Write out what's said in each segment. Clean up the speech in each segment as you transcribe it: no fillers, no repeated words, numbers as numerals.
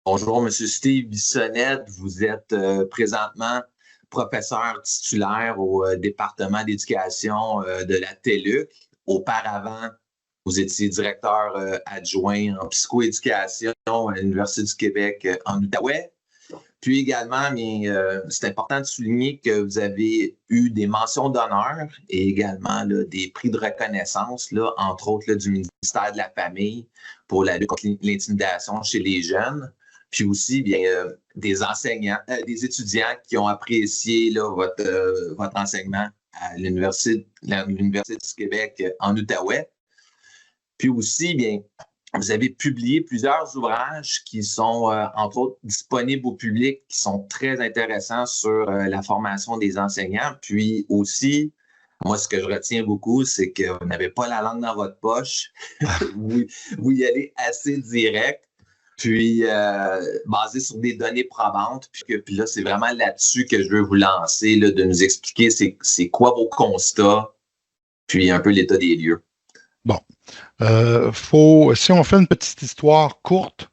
Bonjour, M. Steve Bissonnette. Vous êtes présentement professeur titulaire au département d'éducation de la TELUC. Auparavant, vous étiez directeur adjoint en psychoéducation à l'Université du Québec en Outaouais. Puis également, c'est important de souligner que vous avez eu des mentions d'honneur et également là, des prix de reconnaissance, là, entre autres là, du ministère de la Famille pour la lutte contre l'intimidation chez les jeunes. Puis aussi, des enseignants, des étudiants qui ont apprécié là, votre enseignement à l'Université du Québec en Outaouais. Puis aussi, vous avez publié plusieurs ouvrages qui sont, entre autres, disponibles au public, qui sont très intéressants sur la formation des enseignants. Puis aussi, moi, ce que je retiens beaucoup, c'est que vous n'avez pas la langue dans votre poche. vous y allez assez direct. Puis, basé sur des données probantes. Puis là, c'est vraiment là-dessus que je veux vous lancer, là, de nous expliquer c'est quoi vos constats, puis un peu l'état des lieux. Bon. Si on fait une petite histoire courte,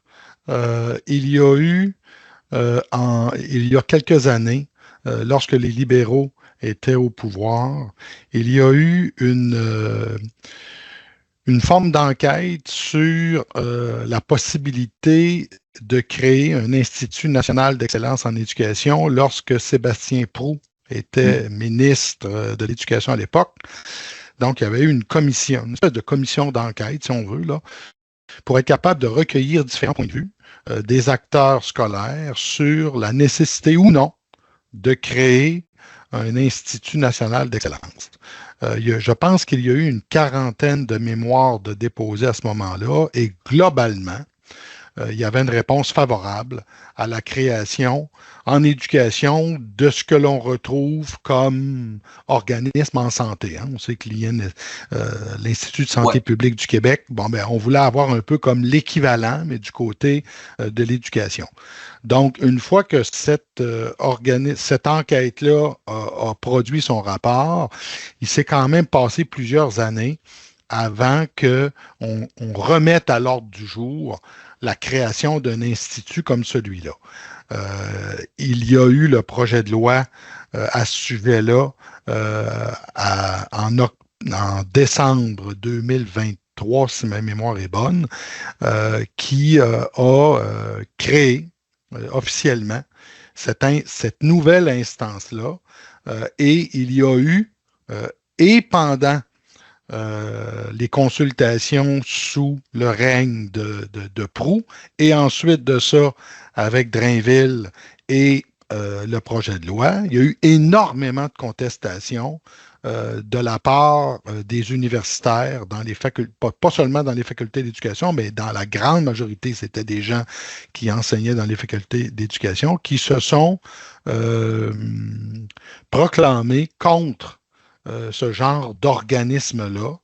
il y a quelques années, lorsque les libéraux étaient au pouvoir, il y a eu une forme d'enquête sur la possibilité de créer un Institut national d'excellence en éducation lorsque Sébastien Proulx était ministre de l'Éducation à l'époque. Donc, il y avait eu une espèce de commission d'enquête, si on veut, là, pour être capable de recueillir différents points de vue des acteurs scolaires sur la nécessité ou non de créer un Institut national d'excellence. Je pense qu'il y a eu une quarantaine de mémoires de déposées à ce moment-là et globalement, il y avait une réponse favorable à la création en éducation de ce que l'on retrouve comme organisme en santé. On sait que l'Institut de santé publique du Québec, on voulait avoir un peu comme l'équivalent, mais du côté de l'éducation. Donc, une fois que cette enquête-là a produit son rapport, il s'est quand même passé plusieurs années avant qu'on remette à l'ordre du jour la création d'un institut comme celui-là. Il y a eu le projet de loi à ce sujet-là en décembre 2023, si ma mémoire est bonne, qui a créé officiellement cette nouvelle instance-là. Et il y a eu, et pendant les consultations sous le règne de Proulx, et ensuite de ça, avec Drainville et le projet de loi, il y a eu énormément de contestations de la part des universitaires, dans les facultés, pas seulement dans les facultés d'éducation, mais dans la grande majorité, c'était des gens qui enseignaient dans les facultés d'éducation, qui se sont proclamés contre ce genre d'organisme-là,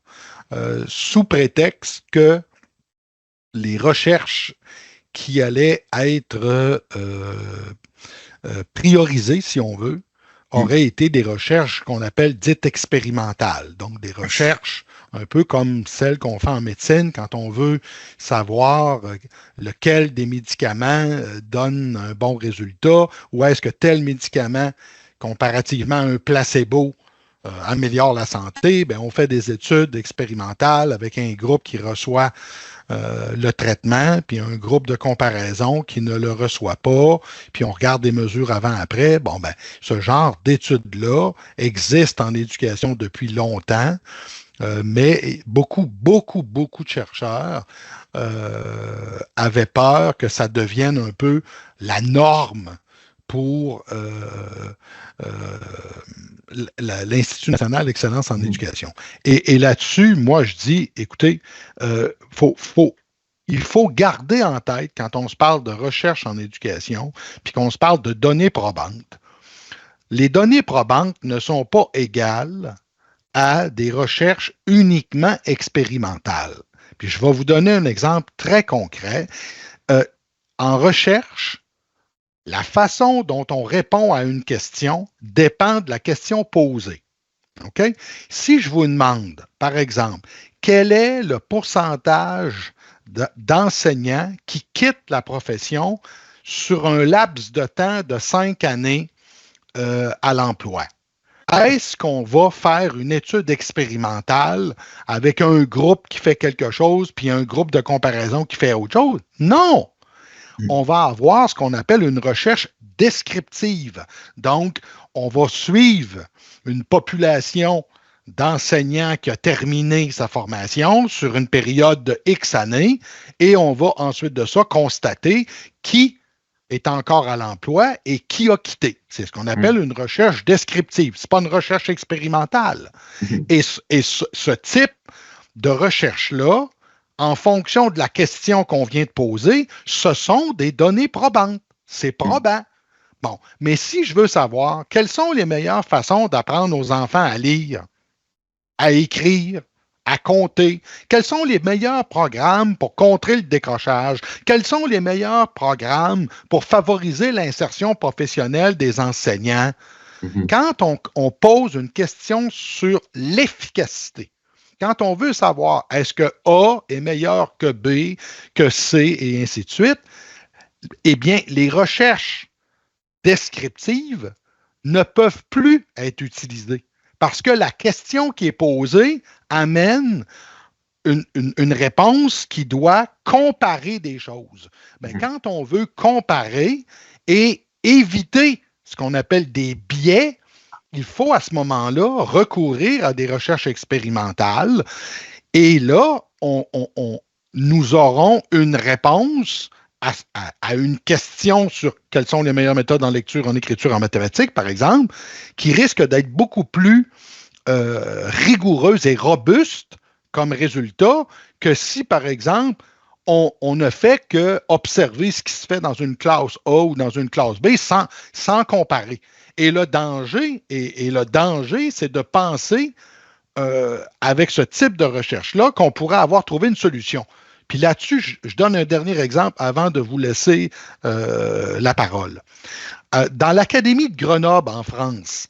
sous prétexte que les recherches qui allaient être priorisées, si on veut, auraient été des recherches qu'on appelle dites expérimentales. Donc, des recherches un peu comme celles qu'on fait en médecine quand on veut savoir lequel des médicaments donne un bon résultat, ou est-ce que tel médicament, comparativement à un placebo, améliore la santé, on fait des études expérimentales avec un groupe qui reçoit le traitement, puis un groupe de comparaison qui ne le reçoit pas, puis on regarde des mesures avant-après. Ce genre d'études-là existe en éducation depuis longtemps, mais beaucoup de chercheurs avaient peur que ça devienne un peu la norme pour l'Institut national d'excellence en éducation. Et là-dessus, moi, je dis, écoutez, il faut garder en tête, quand on se parle de recherche en éducation, puis qu'on se parle de données probantes, les données probantes ne sont pas égales à des recherches uniquement expérimentales. Puis je vais vous donner un exemple très concret. En recherche, la façon dont on répond à une question dépend de la question posée. Okay? Si je vous demande, par exemple, quel est le pourcentage d'enseignants qui quittent la profession sur un laps de temps de 5 années à l'emploi. Est-ce qu'on va faire une étude expérimentale avec un groupe qui fait quelque chose puis un groupe de comparaison qui fait autre chose? Non! On va avoir ce qu'on appelle une recherche descriptive. Donc, on va suivre une population d'enseignants qui a terminé sa formation sur une période de X années et on va ensuite de ça constater qui est encore à l'emploi et qui a quitté. C'est ce qu'on appelle une recherche descriptive. Ce n'est pas une recherche expérimentale. Et ce type de recherche-là, en fonction de la question qu'on vient de poser, ce sont des données probantes. C'est probant. Bon, mais si je veux savoir quelles sont les meilleures façons d'apprendre aux enfants à lire, à écrire, à compter, quels sont les meilleurs programmes pour contrer le décrochage, quels sont les meilleurs programmes pour favoriser l'insertion professionnelle des enseignants, quand on pose une question sur l'efficacité, quand on veut savoir est-ce que A est meilleur que B, que C et ainsi de suite, eh bien, les recherches descriptives ne peuvent plus être utilisées parce que la question qui est posée amène une réponse qui doit comparer des choses. Bien, quand on veut comparer et éviter ce qu'on appelle des biais, il faut à ce moment-là recourir à des recherches expérimentales et là, nous aurons une réponse à une question sur quelles sont les meilleures méthodes en lecture, en écriture, en mathématiques, par exemple, qui risque d'être beaucoup plus rigoureuse et robuste comme résultat que si, par exemple, on ne fait qu'observer ce qui se fait dans une classe A ou dans une classe B sans comparer. Et le danger, c'est de penser avec ce type de recherche-là qu'on pourrait avoir trouvé une solution. Puis là-dessus, je donne un dernier exemple avant de vous laisser la parole. Dans l'Académie de Grenoble, en France,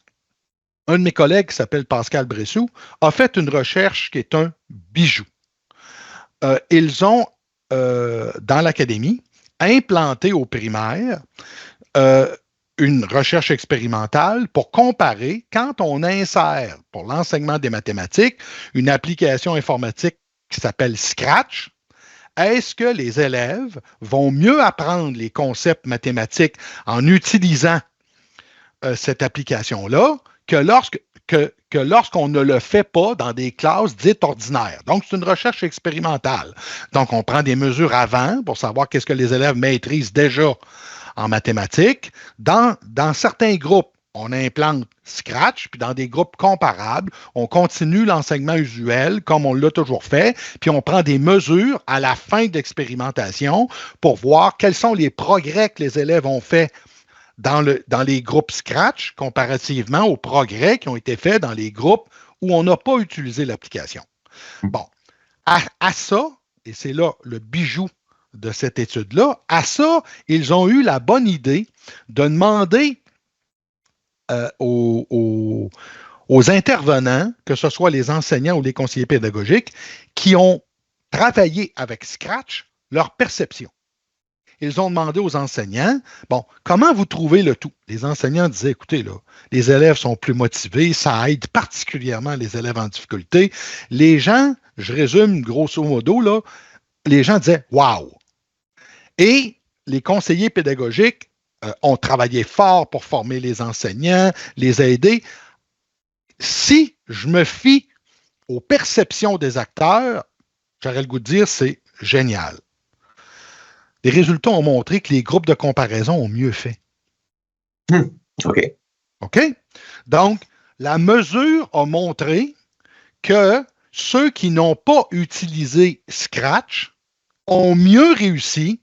un de mes collègues qui s'appelle Pascal Bressou a fait une recherche qui est un bijou. Ils ont, dans l'Académie, implanté au primaire une recherche expérimentale pour comparer quand on insère pour l'enseignement des mathématiques une application informatique qui s'appelle Scratch. Est-ce que les élèves vont mieux apprendre les concepts mathématiques en utilisant cette application-là que lorsqu'on ne le fait pas dans des classes dites ordinaires? Donc, c'est une recherche expérimentale. Donc, on prend des mesures avant pour savoir qu'est-ce que les élèves maîtrisent déjà en mathématiques. Dans certains groupes, on implante Scratch, puis dans des groupes comparables, on continue l'enseignement usuel comme on l'a toujours fait, puis on prend des mesures à la fin de l'expérimentation pour voir quels sont les progrès que les élèves ont faits dans les groupes Scratch comparativement aux progrès qui ont été faits dans les groupes où on n'a pas utilisé l'application. Bon, à ça, et c'est là le bijou de cette étude-là, à ça, ils ont eu la bonne idée de demander aux intervenants, que ce soit les enseignants ou les conseillers pédagogiques, qui ont travaillé avec Scratch, leur perception. Ils ont demandé aux enseignants, bon, comment vous trouvez le tout? Les enseignants disaient, écoutez, là, les élèves sont plus motivés, ça aide particulièrement les élèves en difficulté. Les gens, je résume grosso modo, là, les gens disaient, wow! Et les conseillers pédagogiques ont travaillé fort pour former les enseignants, les aider. Si je me fie aux perceptions des acteurs, j'aurais le goût de dire c'est génial. Les résultats ont montré que les groupes de comparaison ont mieux fait. OK. OK? Donc, la mesure a montré que ceux qui n'ont pas utilisé Scratch ont mieux réussi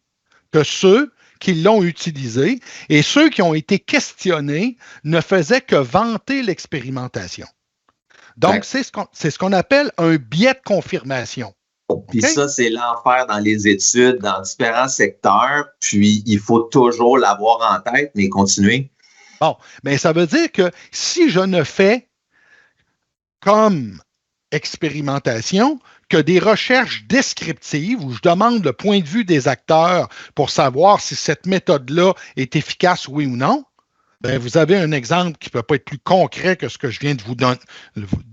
que ceux qui l'ont utilisé et ceux qui ont été questionnés ne faisaient que vanter l'expérimentation. Donc, c'est ce qu'on appelle un biais de confirmation. Puis ça, c'est l'enfer dans les études, dans différents secteurs. Puis, il faut toujours l'avoir en tête, mais continuer. Bon, mais ça veut dire que si je ne fais comme expérimentation que des recherches descriptives où je demande le point de vue des acteurs pour savoir si cette méthode-là est efficace, oui ou non. Ben, vous avez un exemple qui ne peut pas être plus concret que ce que je viens de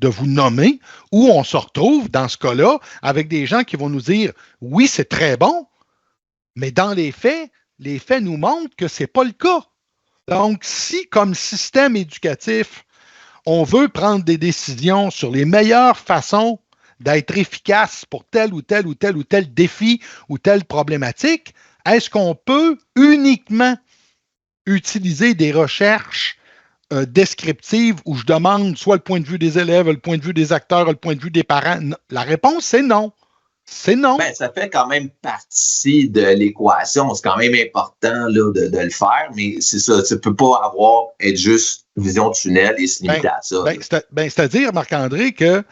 vous nommer, où on se retrouve dans ce cas-là avec des gens qui vont nous dire oui, c'est très bon, mais dans les faits nous montrent que ce n'est pas le cas. Donc, si comme système éducatif, on veut prendre des décisions sur les meilleures façons d'être efficace pour tel ou tel ou tel ou tel défi ou telle problématique, est-ce qu'on peut uniquement utiliser des recherches descriptives où je demande soit le point de vue des élèves, le point de vue des acteurs, le point de vue des parents? La réponse, c'est non. C'est non. Ben, ça fait quand même partie de l'équation. C'est quand même important là, de le faire, mais c'est ça. Tu ne peux pas être juste vision tunnel et se limiter à ça. C'est-à-dire, Marc-André, que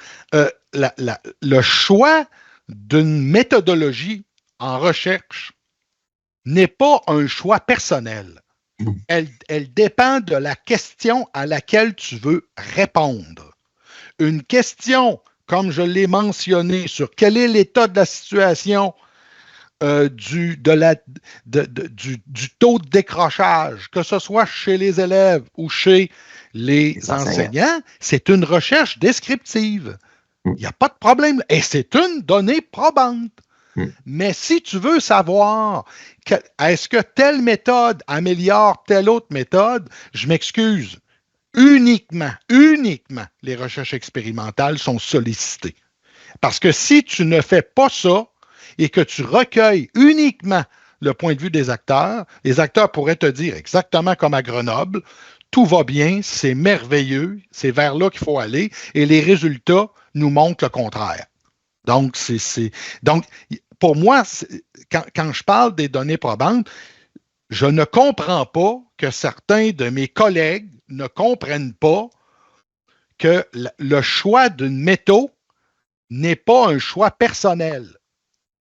le choix d'une méthodologie en recherche n'est pas un choix personnel. Elle dépend de la question à laquelle tu veux répondre. Une question, comme je l'ai mentionné, sur quel est l'état de la situation du taux de décrochage, que ce soit chez les élèves ou chez les enseignants, c'est une recherche descriptive. Il n'y a pas de problème. Et c'est une donnée probante. Mais si tu veux savoir est-ce que telle méthode améliore telle autre méthode, je m'excuse, uniquement les recherches expérimentales sont sollicitées. Parce que si tu ne fais pas ça et que tu recueilles uniquement le point de vue des acteurs, les acteurs pourraient te dire exactement comme à Grenoble, tout va bien, c'est merveilleux, c'est vers là qu'il faut aller et les résultats nous montrent le contraire. Donc, pour moi, quand je parle des données probantes, je ne comprends pas que certains de mes collègues ne comprennent pas que le choix d'une méthode n'est pas un choix personnel.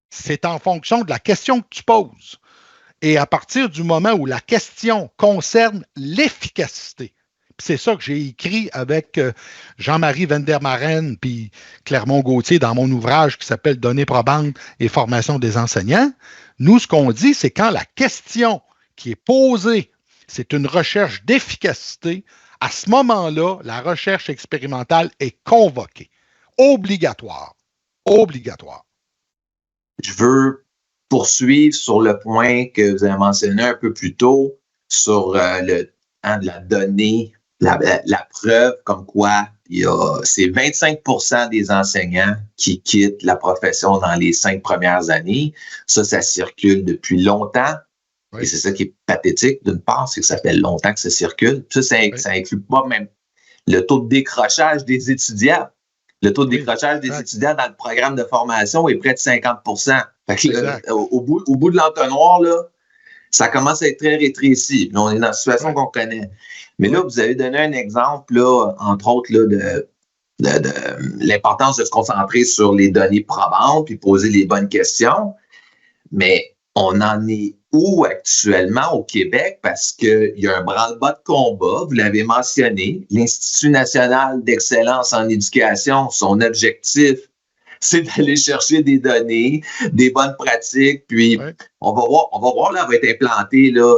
C'est en fonction de la question que tu poses. Et à partir du moment où la question concerne l'efficacité, c'est ça que j'ai écrit avec Jean-Marie Vandermaren puis Clermont-Gauthier dans mon ouvrage qui s'appelle « Données probantes et formation des enseignants ». Nous, ce qu'on dit, c'est quand la question qui est posée, c'est une recherche d'efficacité, à ce moment-là, la recherche expérimentale est convoquée. Obligatoire. Obligatoire. Je veux poursuivre sur le point que vous avez mentionné un peu plus tôt sur de la donnée, la preuve comme quoi c'est 25% des enseignants qui quittent la profession dans les 5 premières années. Ça circule depuis longtemps. Oui. Et c'est ça qui est pathétique, d'une part, c'est que ça fait longtemps que ça circule. Puis ça inclut pas même le taux de décrochage des étudiants. Le taux de décrochage des étudiants dans le programme de formation est près de 50%. Fait que là, au bout de l'entonnoir, là, ça commence à être très rétréci. Là, on est dans la situation qu'on connaît. Mais là, vous avez donné un exemple, là, entre autres, là, de l'importance de se concentrer sur les données probantes puis poser les bonnes questions. Mais on en est où actuellement au Québec? Parce qu'il y a un branle-bas de combat, vous l'avez mentionné, l'Institut national d'excellence en éducation, son objectif, c'est d'aller chercher des données, des bonnes pratiques, puis on va voir, là, elle va être implantée, là,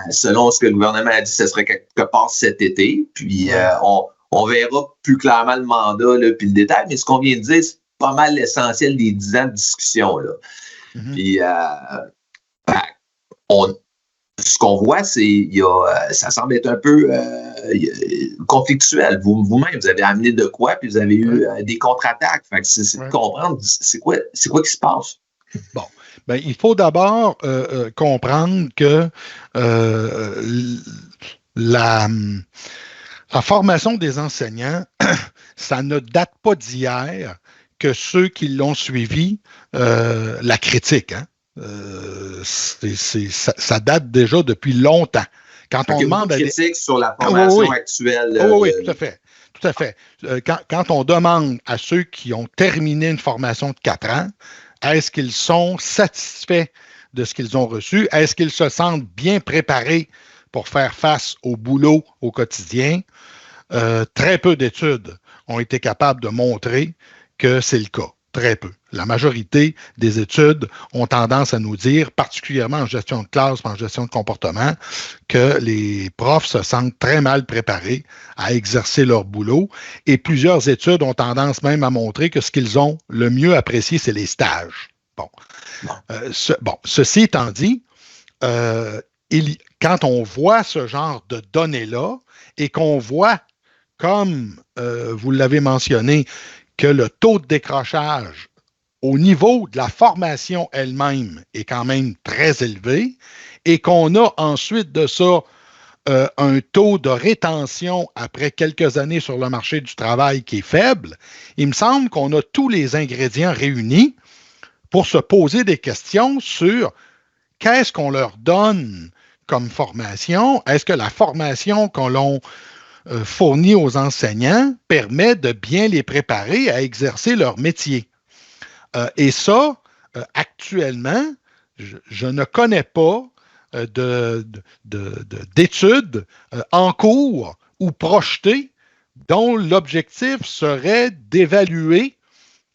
selon ce que le gouvernement a dit, ce serait quelque part cet été, puis on verra plus clairement le mandat, là, puis le détail, mais ce qu'on vient de dire, c'est pas mal l'essentiel des 10 ans de discussion, là. Puis, ce qu'on voit, c'est ça semble être un peu conflictuel. Vous-même, vous avez amené de quoi, puis vous avez eu des contre-attaques. Fait que c'est de comprendre c'est quoi qui se passe. Bon, ben, il faut d'abord comprendre que la formation des enseignants, ça ne date pas d'hier que ceux qui l'ont suivi la critiquent. Hein? Ça date déjà depuis longtemps. Quand on demande critique sur la formation actuelle. Oui, tout à fait. Tout à fait. Quand on demande à ceux qui ont terminé une formation de 4 ans, est-ce qu'ils sont satisfaits de ce qu'ils ont reçu? Est-ce qu'ils se sentent bien préparés pour faire face au boulot au quotidien? Très peu d'études ont été capables de montrer que c'est le cas. Très peu. La majorité des études ont tendance à nous dire, particulièrement en gestion de classe, en gestion de comportement, que les profs se sentent très mal préparés à exercer leur boulot. Et plusieurs études ont tendance même à montrer que ce qu'ils ont le mieux apprécié, c'est les stages. Bon. Ceci étant dit, quand on voit ce genre de données-là et qu'on voit, comme vous l'avez mentionné, que le taux de décrochage au niveau de la formation elle-même est quand même très élevé et qu'on a ensuite de ça un taux de rétention après quelques années sur le marché du travail qui est faible, il me semble qu'on a tous les ingrédients réunis pour se poser des questions sur qu'est-ce qu'on leur donne comme formation. Est-ce que la formation qu'on l'on fournit aux enseignants permet de bien les préparer à exercer leur métier? Et ça, actuellement, je ne connais pas d'études en cours ou projetées dont l'objectif serait d'évaluer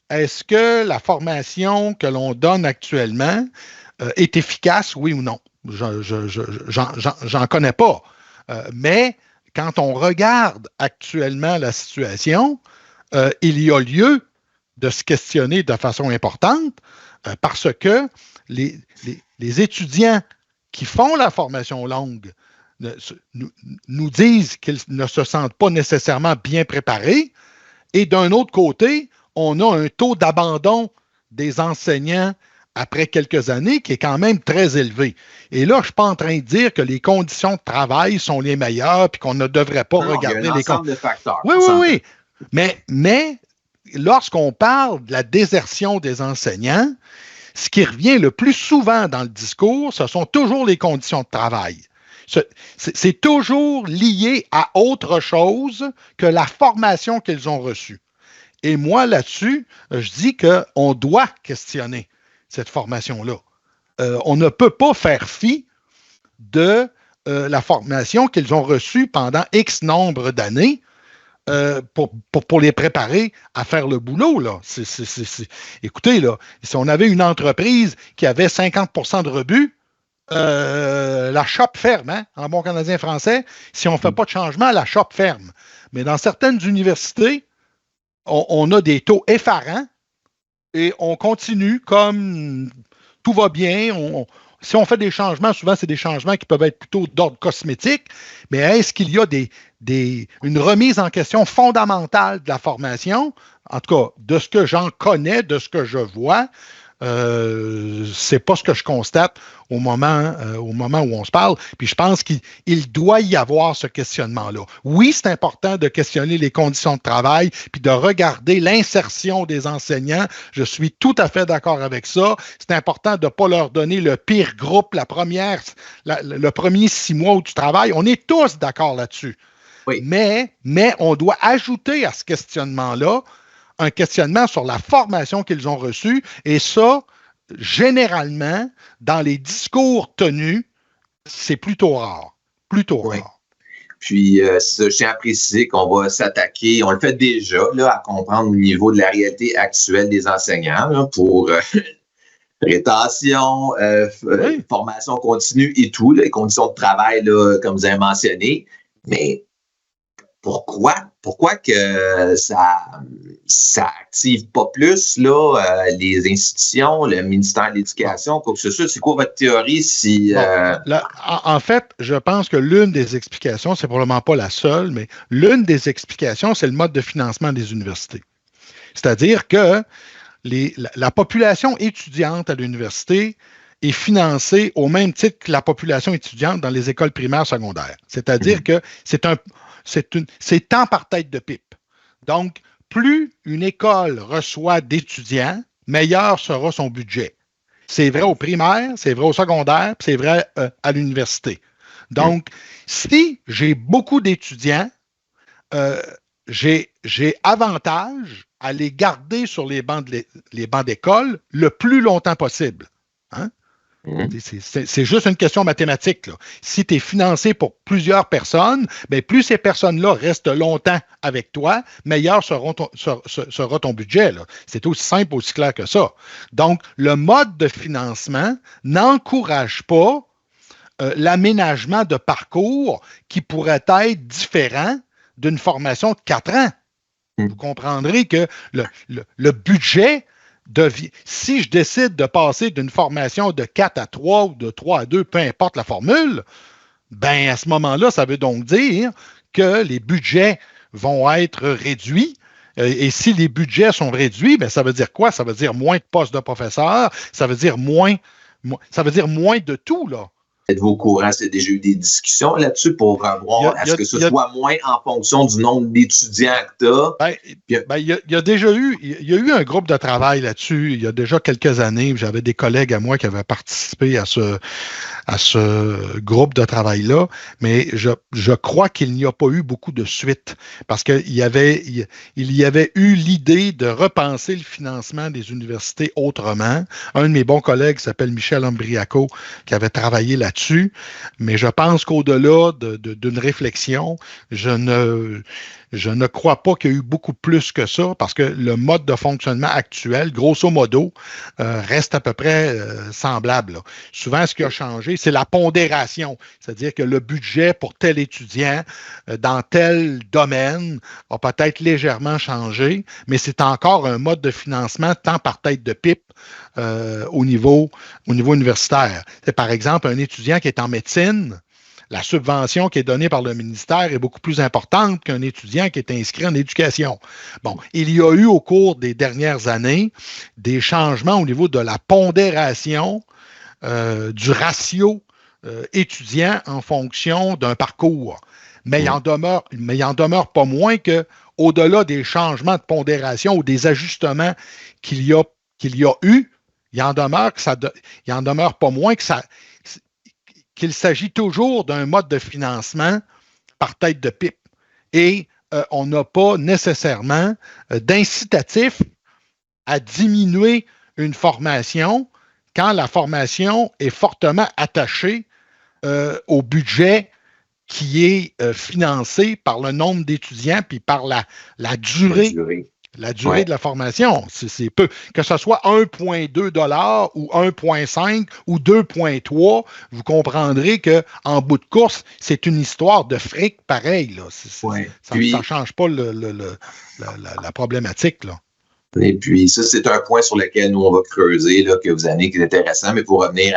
est-ce que la formation que l'on donne actuellement est efficace, oui ou non. J'en connais pas. Mais quand on regarde actuellement la situation, il y a lieu de se questionner de façon importante parce que les étudiants qui font la formation longue nous disent qu'ils ne se sentent pas nécessairement bien préparés. Et d'un autre côté, on a un taux d'abandon des enseignants après quelques années qui est quand même très élevé. Et là, je ne suis pas en train de dire que les conditions de travail sont les meilleures et qu'on ne devrait pas regarder les ensemble de facteurs. Oui. Mais lorsqu'on parle de la désertion des enseignants, ce qui revient le plus souvent dans le discours, ce sont toujours les conditions de travail. C'est toujours lié à autre chose que la formation qu'ils ont reçue. Et moi, là-dessus, je dis qu'on doit questionner cette formation-là. On ne peut pas faire fi de la formation qu'ils ont reçue pendant X nombre d'années pour les préparer à faire le boulot. Là. Écoutez, là, si on avait une entreprise qui avait 50% de rebut, la shop ferme, hein, en bon canadien français. Si on ne fait pas de changement, la shop ferme. Mais dans certaines universités, on a des taux effarants et on continue comme tout va bien. Si on fait des changements, souvent, c'est des changements qui peuvent être plutôt d'ordre cosmétique, mais est-ce qu'il y a une remise en question fondamentale de la formation? En tout cas, de ce que j'en connais, de ce que je vois, c'est pas ce que je constate au moment où on se parle. Puis je pense qu'il doit y avoir ce questionnement-là. Oui, c'est important de questionner les conditions de travail puis de regarder l'insertion des enseignants. Je suis tout à fait d'accord avec ça. C'est important de ne pas leur donner le pire groupe le premier 6 mois où tu travailles. On est tous d'accord là-dessus. Oui. Mais on doit ajouter à ce questionnement-là un questionnement sur la formation qu'ils ont reçue. Et ça, généralement, dans les discours tenus, c'est plutôt rare. Oui. Puis, je tiens à préciser qu'on va s'attaquer, on le fait déjà, là, à comprendre le niveau de la réalité actuelle des enseignants là, pour rétention, formation continue et tout, les conditions de travail, là, comme vous avez mentionné. Mais pourquoi que ça active pas plus là, les institutions, le ministère de l'Éducation, quoi que ce soit? C'est quoi votre théorie si... En fait, je pense que l'une des explications, c'est probablement pas la seule, mais l'une des explications, c'est le mode de financement des universités. C'est-à-dire que la population étudiante à l'université est financée au même titre que la population étudiante dans les écoles primaires secondaires. C'est-à-dire que c'est tant par tête de pipe. Donc, plus une école reçoit d'étudiants, meilleur sera son budget. C'est vrai au primaire, c'est vrai au secondaire, puis c'est vrai à l'université. Donc, si j'ai beaucoup d'étudiants, j'ai avantage à les garder sur les bancs d'école le plus longtemps possible. Hein? C'est juste une question mathématique, là. Si tu es financé pour plusieurs personnes, bien, plus ces personnes-là restent longtemps avec toi, meilleur sera ton budget, là. C'est aussi simple, aussi clair que ça. Donc, le mode de financement n'encourage pas l'aménagement de parcours qui pourrait être différent d'une formation de 4 ans. Vous comprendrez que le budget si je décide de passer d'une formation de 4 à 3 ou de 3 à 2, peu importe la formule, ben à ce moment-là, ça veut donc dire que les budgets vont être réduits. Et si les budgets sont réduits, ben ça veut dire quoi? Ça veut dire moins de postes de professeurs, ça veut dire moins de tout, là. Êtes-vous au courant? C'est déjà eu des discussions là-dessus pour voir est-ce que ce soit moins en fonction du nombre d'étudiants que tu as? Il y a déjà eu un groupe de travail là-dessus il y a déjà quelques années. J'avais des collègues à moi qui avaient participé à ce groupe de travail-là, mais je crois qu'il n'y a pas eu beaucoup de suite parce qu'il y avait eu l'idée de repenser le financement des universités autrement. Un de mes bons collègues s'appelle Michel Ambriaco qui avait travaillé là-dessus, mais je pense qu'au-delà d'une réflexion, je ne crois pas qu'il y a eu beaucoup plus que ça parce que le mode de fonctionnement actuel, grosso modo, reste à peu près semblable, là. Souvent, ce qui a changé, c'est la pondération, c'est-à-dire que le budget pour tel étudiant dans tel domaine a peut-être légèrement changé, mais c'est encore un mode de financement tant par tête de pipe au niveau universitaire. C'est par exemple un étudiant qui est en médecine. La subvention qui est donnée par le ministère est beaucoup plus importante qu'un étudiant qui est inscrit en éducation. Bon, il y a eu au cours des dernières années des changements au niveau de la pondération du ratio étudiant en fonction d'un parcours. Mais il en demeure pas moins que, au-delà des changements de pondération ou des ajustements qu'il y a eu, il en demeure pas moins qu'il s'agit toujours d'un mode de financement par tête de pipe. Et on n'a pas nécessairement d'incitatif à diminuer une formation quand la formation est fortement attachée au budget qui est financé par le nombre d'étudiants puis par la durée de la formation. C'est peu. Que ce soit 1,2 $ ou 1,5 ou 2,3, vous comprendrez qu'en bout de course, c'est une histoire de fric pareil, là. Ça ne change pas la problématique, là. Et puis, ça, c'est un point sur lequel nous, on va creuser, là, que vous avez qui est intéressant, mais pour revenir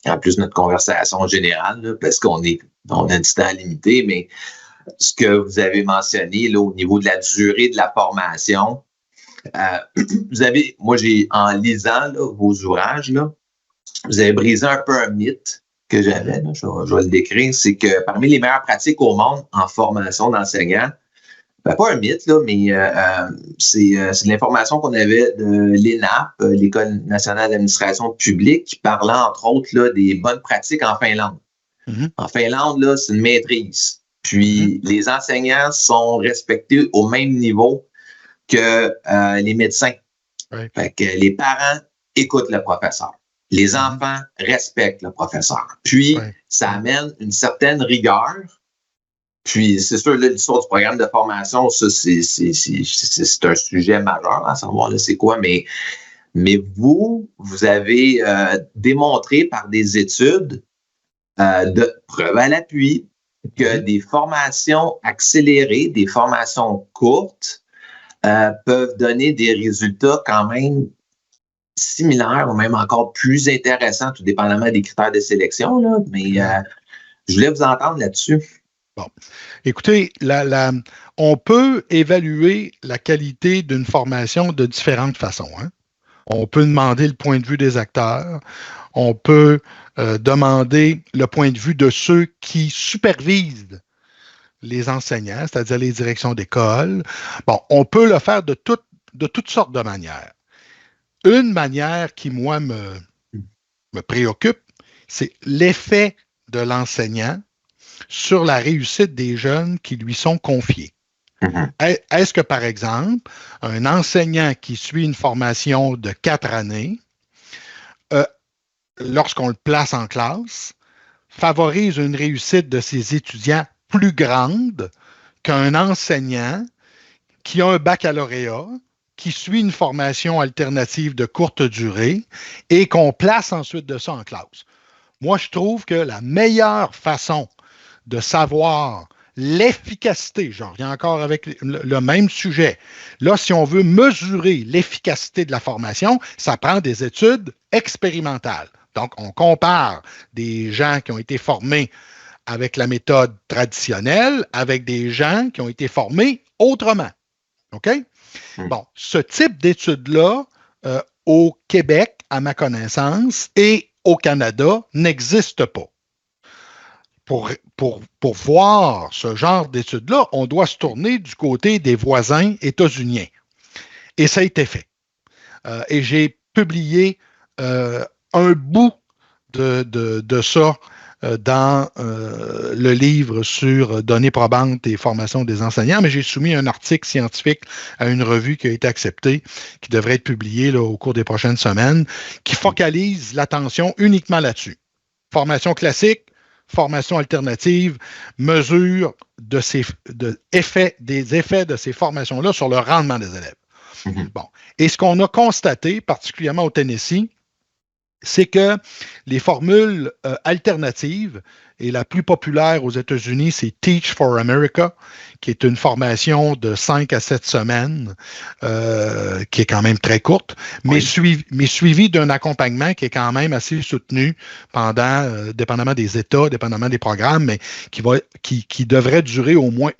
en plus notre conversation générale, là, parce qu'on a du temps limité, mais ce que vous avez mentionné là, au niveau de la durée de la formation, en lisant là, vos ouvrages, là, vous avez brisé un peu un mythe que j'avais, là, je vais le décrire, c'est que parmi les meilleures pratiques au monde en formation d'enseignants, pas un mythe, là, mais c'est de l'information qu'on avait de l'ENAP, l'École nationale d'administration publique, qui parlait entre autres là, des bonnes pratiques en Finlande. Mm-hmm. En Finlande, là, c'est une maîtrise. Puis les enseignants sont respectés au même niveau que les médecins. Ouais. Fait que les parents écoutent le professeur. Les enfants respectent le professeur. Puis ça amène une certaine rigueur. Puis, c'est sûr, là, l'histoire du programme de formation, ça, c'est un sujet majeur à savoir, là, c'est quoi, mais vous avez démontré par des études de preuve à l'appui que des formations accélérées, des formations courtes peuvent donner des résultats quand même similaires ou même encore plus intéressants, tout dépendamment des critères de sélection, là, mais je voulais vous entendre là-dessus. Bon. Écoutez, on peut évaluer la qualité d'une formation de différentes façons, hein? On peut demander le point de vue des acteurs, on peut demander le point de vue de ceux qui supervisent les enseignants, c'est-à-dire les directions d'école. Bon, on peut le faire de toutes sortes de manières. Une manière qui, moi, me préoccupe, c'est l'effet de l'enseignant sur la réussite des jeunes qui lui sont confiés. Mm-hmm. Est-ce que, par exemple, un enseignant qui suit une formation de 4 années lorsqu'on le place en classe, favorise une réussite de ses étudiants plus grande qu'un enseignant qui a un baccalauréat, qui suit une formation alternative de courte durée et qu'on place ensuite de ça en classe. Moi, je trouve que la meilleure façon de savoir l'efficacité, j'en reviens encore avec le même sujet. Là, si on veut mesurer l'efficacité de la formation, ça prend des études expérimentales. Donc, on compare des gens qui ont été formés avec la méthode traditionnelle avec des gens qui ont été formés autrement. OK? Bon, ce type d'études-là, au Québec, à ma connaissance, et au Canada, n'existe pas. Pour voir ce genre d'études-là, on doit se tourner du côté des voisins états-uniens. Et ça a été fait. Et j'ai publié un bout de ça dans le livre sur données probantes et formation des enseignants, mais j'ai soumis un article scientifique à une revue qui a été acceptée, qui devrait être publiée là, au cours des prochaines semaines, qui focalise l'attention uniquement là-dessus. Formation classique, formation alternative, mesure des effets de ces formations-là sur le rendement des élèves. Bon. Et ce qu'on a constaté, particulièrement au Tennessee, c'est que les formules alternatives, et la plus populaire aux États-Unis, c'est Teach for America, qui est une formation de 5 à 7 semaines, qui est quand même très courte, mais suivie d'un accompagnement qui est quand même assez soutenu pendant, dépendamment des États, dépendamment des programmes, mais qui devrait durer au moins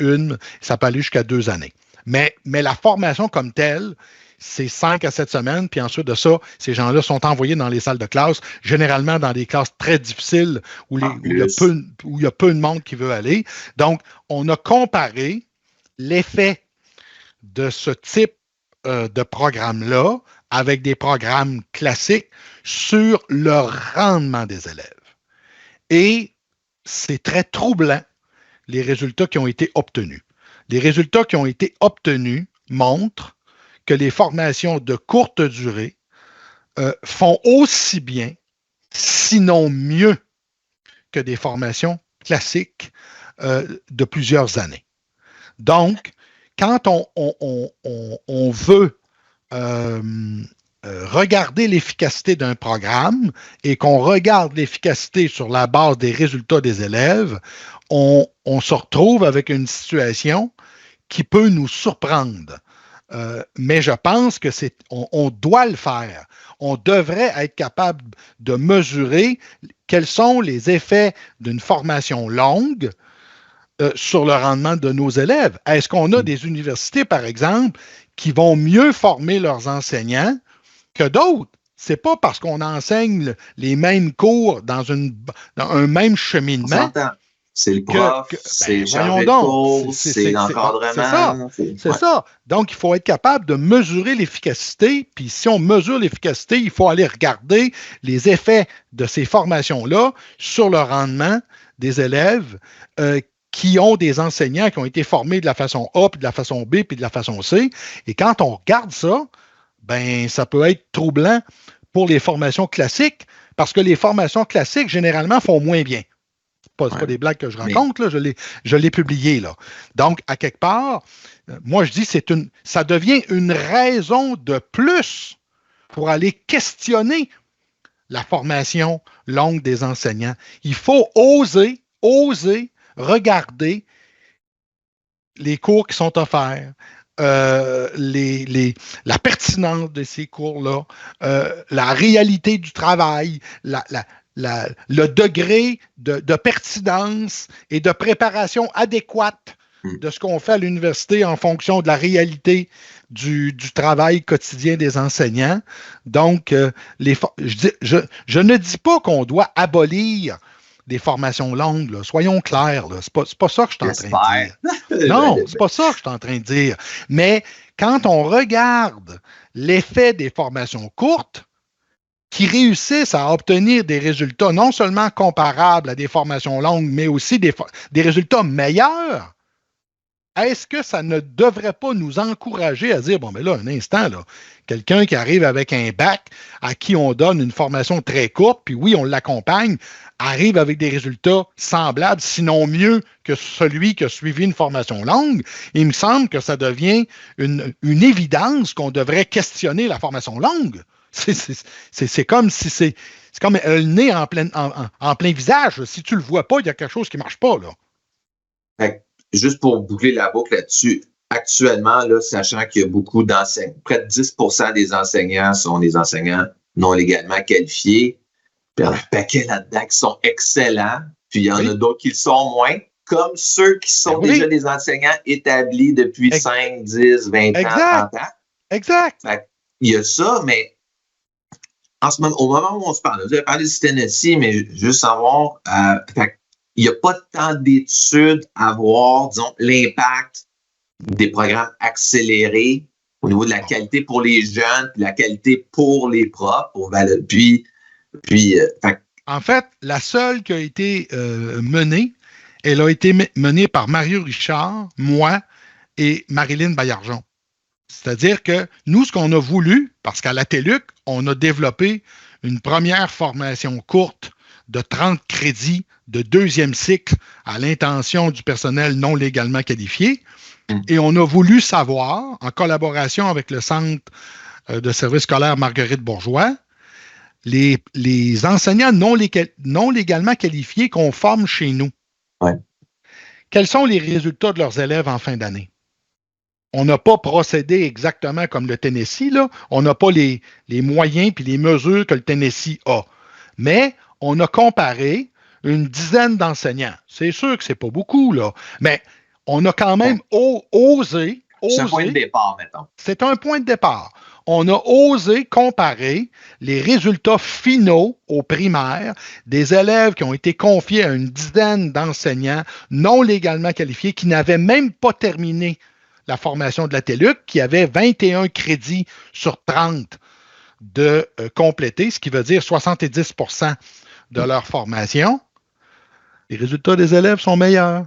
ça peut aller jusqu'à 2 années. Mais la formation comme telle, c'est 5 à 7 semaines, puis ensuite de ça, ces gens-là sont envoyés dans les salles de classe, généralement dans des classes très difficiles où il y a peu de monde qui veut aller. Donc, on a comparé l'effet de ce type de programme-là avec des programmes classiques sur le rendement des élèves. Et c'est très troublant, les résultats qui ont été obtenus. Les résultats qui ont été obtenus montrent que les formations de courte durée font aussi bien, sinon mieux, que des formations classiques de plusieurs années. Donc, quand on veut regarder l'efficacité d'un programme et qu'on regarde l'efficacité sur la base des résultats des élèves, on se retrouve avec une situation qui peut nous surprendre. Mais je pense que on doit le faire. On devrait être capable de mesurer quels sont les effets d'une formation longue sur le rendement de nos élèves. Est-ce qu'on a des universités, par exemple, qui vont mieux former leurs enseignants que d'autres? C'est pas parce qu'on enseigne les mêmes cours dans un même cheminement. C'est le prof, c'est chargé de cours, c'est l'encadrement. C'est ça. Donc, il faut être capable de mesurer l'efficacité. Puis, si on mesure l'efficacité, il faut aller regarder les effets de ces formations-là sur le rendement des élèves qui ont des enseignants qui ont été formés de la façon A, puis de la façon B, puis de la façon C. Et quand on regarde ça, ben, ça peut être troublant pour les formations classiques, parce que les formations classiques, généralement, font moins bien. C'est pas des blagues que je raconte, là, je l'ai publié. Là. Donc, à quelque part, moi, je dis ça devient une raison de plus pour aller questionner la formation longue des enseignants. Il faut oser regarder les cours qui sont offerts, la pertinence de ces cours-là, la réalité du travail, le degré de pertinence et de préparation adéquate de ce qu'on fait à l'université en fonction de la réalité du travail quotidien des enseignants. Donc, je ne dis pas qu'on doit abolir des formations longues, là. Soyons clairs, là. C'est pas ça que je suis en train de dire. Non, c'est pas ça que je suis en train de dire. Mais quand on regarde l'effet des formations courtes, qui réussissent à obtenir des résultats non seulement comparables à des formations longues, mais aussi des résultats meilleurs, est-ce que ça ne devrait pas nous encourager à dire, bon, mais là, un instant, là, quelqu'un qui arrive avec un bac, à qui on donne une formation très courte, puis oui, on l'accompagne, arrive avec des résultats semblables, sinon mieux que celui qui a suivi une formation longue, il me semble que ça devient une évidence qu'on devrait questionner la formation longue. C'est comme si c'est comme le nez en plein visage. Si tu ne le vois pas, il y a quelque chose qui ne marche pas, là. Fait que, juste pour boucler la boucle là-dessus, actuellement, là, sachant qu'il y a beaucoup d'enseignants, près de 10% des enseignants sont des enseignants non légalement qualifiés. Puis il y en a un paquet là-dedans qui sont excellents, puis il y en a d'autres qui le sont moins, comme ceux qui sont déjà des enseignants établis depuis 5, 10, 20 ans, 30 ans. Exact. Fait, il y a ça, mais en ce moment, au moment où on se parle, vous avez parlé du Tennessee, mais juste savoir, il n'y a pas tant d'études à voir, disons, l'impact des programmes accélérés au niveau de la qualité pour les jeunes, puis la qualité pour les profs, en fait, la seule qui a été menée, elle a été menée par Mario Richard, moi et Marilyn Baillargeon. C'est-à-dire que nous, ce qu'on a voulu, parce qu'à la TELUC, on a développé une première formation courte de 30 crédits de deuxième cycle à l'intention du personnel non légalement qualifié. Et on a voulu savoir, en collaboration avec le Centre de services scolaires Marguerite Bourgeois, les enseignants non légalement qualifiés qu'on forme chez nous. Ouais. Quels sont les résultats de leurs élèves en fin d'année? On n'a pas procédé exactement comme le Tennessee, là. On n'a pas les moyens et les mesures que le Tennessee a. Mais on a comparé une dizaine d'enseignants. C'est sûr que ce n'est pas beaucoup, là. Mais on a quand même osé. C'est un point de départ, mettons. C'est un point de départ. On a osé comparer les résultats finaux au primaire des élèves qui ont été confiés à une dizaine d'enseignants non légalement qualifiés qui n'avaient même pas terminé la formation de la TELUC, qui avait 21 crédits sur 30 de compléter, ce qui veut dire 70% de leur formation. Les résultats des élèves sont meilleurs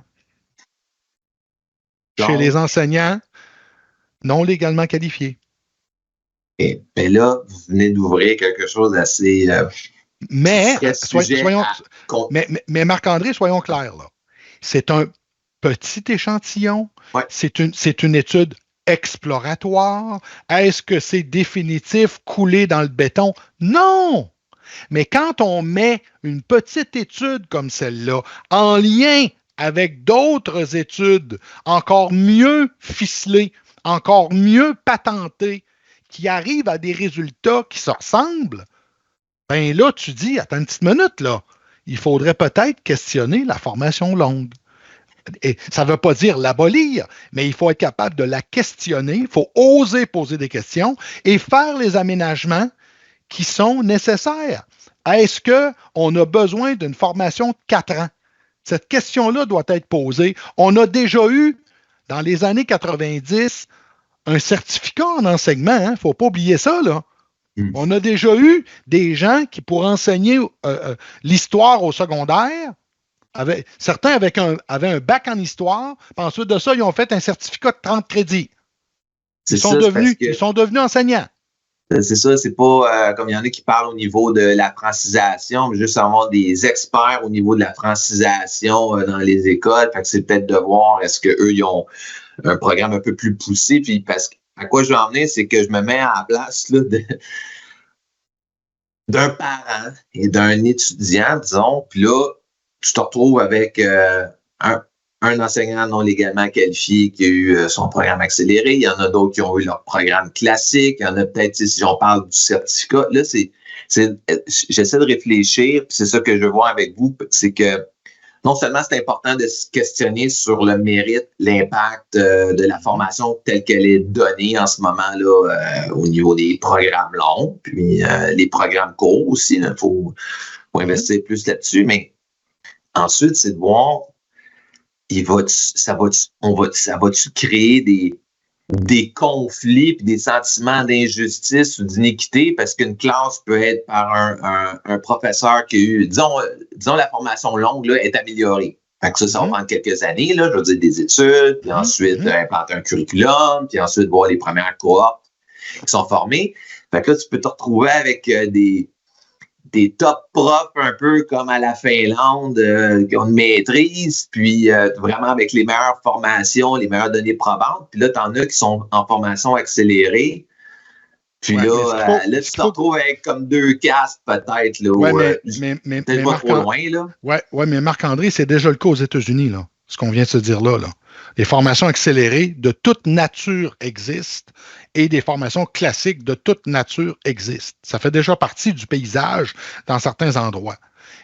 chez les enseignants non légalement qualifiés. Et là, vous venez d'ouvrir quelque chose d'assez... mais Marc-André, soyons clairs, là. C'est un petit échantillon. Ouais. C'est une étude exploratoire. Est-ce que c'est définitif, coulé dans le béton? Non! Mais quand on met une petite étude comme celle-là en lien avec d'autres études encore mieux ficelées, encore mieux patentées, qui arrivent à des résultats qui se ressemblent, bien là, tu dis, attends une petite minute, là, il faudrait peut-être questionner la formation longue. Et ça ne veut pas dire l'abolir, mais il faut être capable de la questionner, il faut oser poser des questions et faire les aménagements qui sont nécessaires. Est-ce qu'on a besoin d'une formation de 4 ans? Cette question-là doit être posée. On a déjà eu, dans les années 90, un certificat en enseignement. Il ne faut pas oublier ça, là. On a déjà eu des gens qui, pour enseigner l'histoire au secondaire, certains avaient un bac en histoire, puis ensuite de ça, ils ont fait un certificat de 30 crédits. Ils sont devenus enseignants. C'est ça, c'est pas comme il y en a qui parlent au niveau de la francisation, mais juste avoir des experts au niveau de la francisation dans les écoles. Fait que c'est peut-être de voir est-ce qu'eux, ils ont un programme un peu plus poussé. Puis parce à quoi je veux en venir, c'est que je me mets à la place là, d'un parent et d'un étudiant, disons, puis là, tu te retrouves avec un enseignant non légalement qualifié qui a eu son programme accéléré. Il y en a d'autres qui ont eu leur programme classique. Il y en a peut-être, si on parle du certificat, là, j'essaie de réfléchir, puis c'est ça que je veux voir avec vous, c'est que non seulement c'est important de se questionner sur le mérite, l'impact de la formation telle qu'elle est donnée en ce moment-là au niveau des programmes longs, puis les programmes courts aussi. Il faut investir plus là-dessus, mais ensuite, c'est de voir ça va-tu créer des conflits et des sentiments d'injustice ou d'iniquité parce qu'une classe peut être par un professeur qui a eu, disons la formation longue là, est améliorée. Fait que ça va prendre quelques années, là, je veux dire, des études, puis ensuite implanter un curriculum, puis ensuite voir les premières cohortes qui sont formées. Fait que là, tu peux te retrouver avec des top profs un peu comme à la Finlande qui ont une maîtrise, puis vraiment avec les meilleures formations, les meilleures données probantes. Puis là, tu en as qui sont en formation accélérée. Puis là, tu te retrouves avec comme 2 castes peut-être. Là, mais peut-être pas trop loin. Là. Ouais, mais Marc-André, c'est déjà le cas aux États-Unis, là, ce qu'on vient de se dire là. Les formations accélérées de toute nature existent et des formations classiques de toute nature existent. Ça fait déjà partie du paysage dans certains endroits.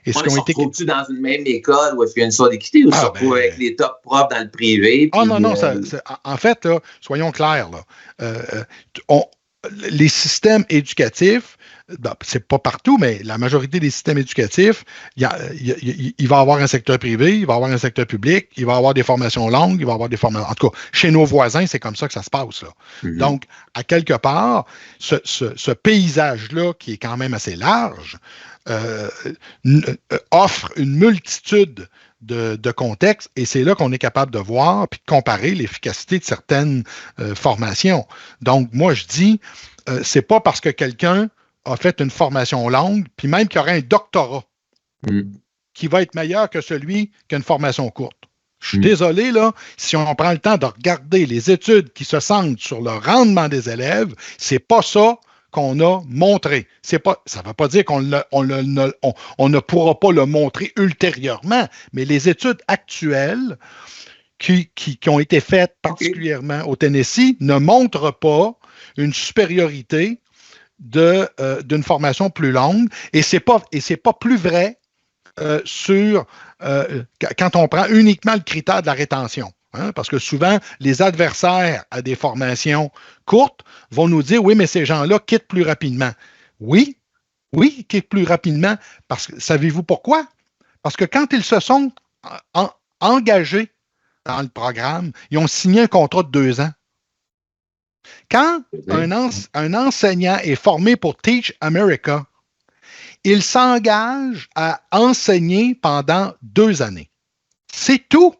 Et se retrouves-tu dans une même école où est-ce qu'il y a une histoire d'équité ou se retrouves avec les top profs dans le privé? Puis, non. En fait, là, soyons clairs. Là, les systèmes éducatifs, c'est pas partout, mais la majorité des systèmes éducatifs, il va y avoir un secteur privé, il va y avoir un secteur public, il va y avoir des formations longues, il va y avoir des formations... En tout cas, chez nos voisins, c'est comme ça que ça se passe. Là. Mm-hmm. Donc, à quelque part, ce paysage-là, qui est quand même assez large, offre une multitude de contextes, et c'est là qu'on est capable de voir puis de comparer l'efficacité de certaines formations. Donc, moi, je dis, c'est pas parce que quelqu'un a fait une formation longue, puis même qu'il y aura un doctorat qui va être meilleur que celui qui a une formation courte. Je suis désolé, là, si on prend le temps de regarder les études qui se centrent sur le rendement des élèves, c'est pas ça qu'on a montré. Ça ne veut pas dire qu'on ne pourra pas le montrer ultérieurement, mais les études actuelles qui ont été faites particulièrement au Tennessee ne montrent pas une supériorité d'une formation plus longue, et c'est pas plus vrai quand on prend uniquement le critère de la rétention. Hein, parce que souvent, les adversaires à des formations courtes vont nous dire, oui, mais ces gens-là quittent plus rapidement. Oui, ils quittent plus rapidement. Parce que, savez-vous pourquoi? Parce que quand ils se sont engagés dans le programme, ils ont signé un contrat de 2 ans. Quand un enseignant est formé pour Teach America, il s'engage à enseigner pendant 2 années. C'est tout.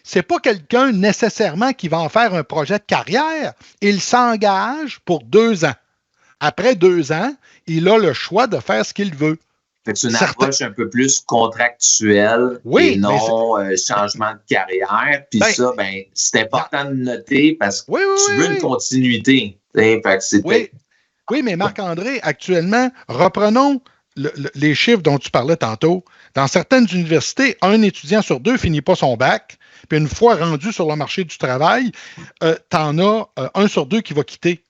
C'est pas quelqu'un nécessairement qui va en faire un projet de carrière. Il s'engage pour 2 ans. Après 2 ans, il a le choix de faire ce qu'il veut. C'est une approche un peu plus contractuelle et non changement de carrière. Puis c'est important de noter parce que tu veux une continuité. Fait que oui, mais Marc-André, actuellement, reprenons les chiffres dont tu parlais tantôt. Dans certaines universités, 1 étudiant sur 2 finit pas son bac, puis une fois rendu sur le marché du travail, tu en as 1 sur 2 qui va quitter.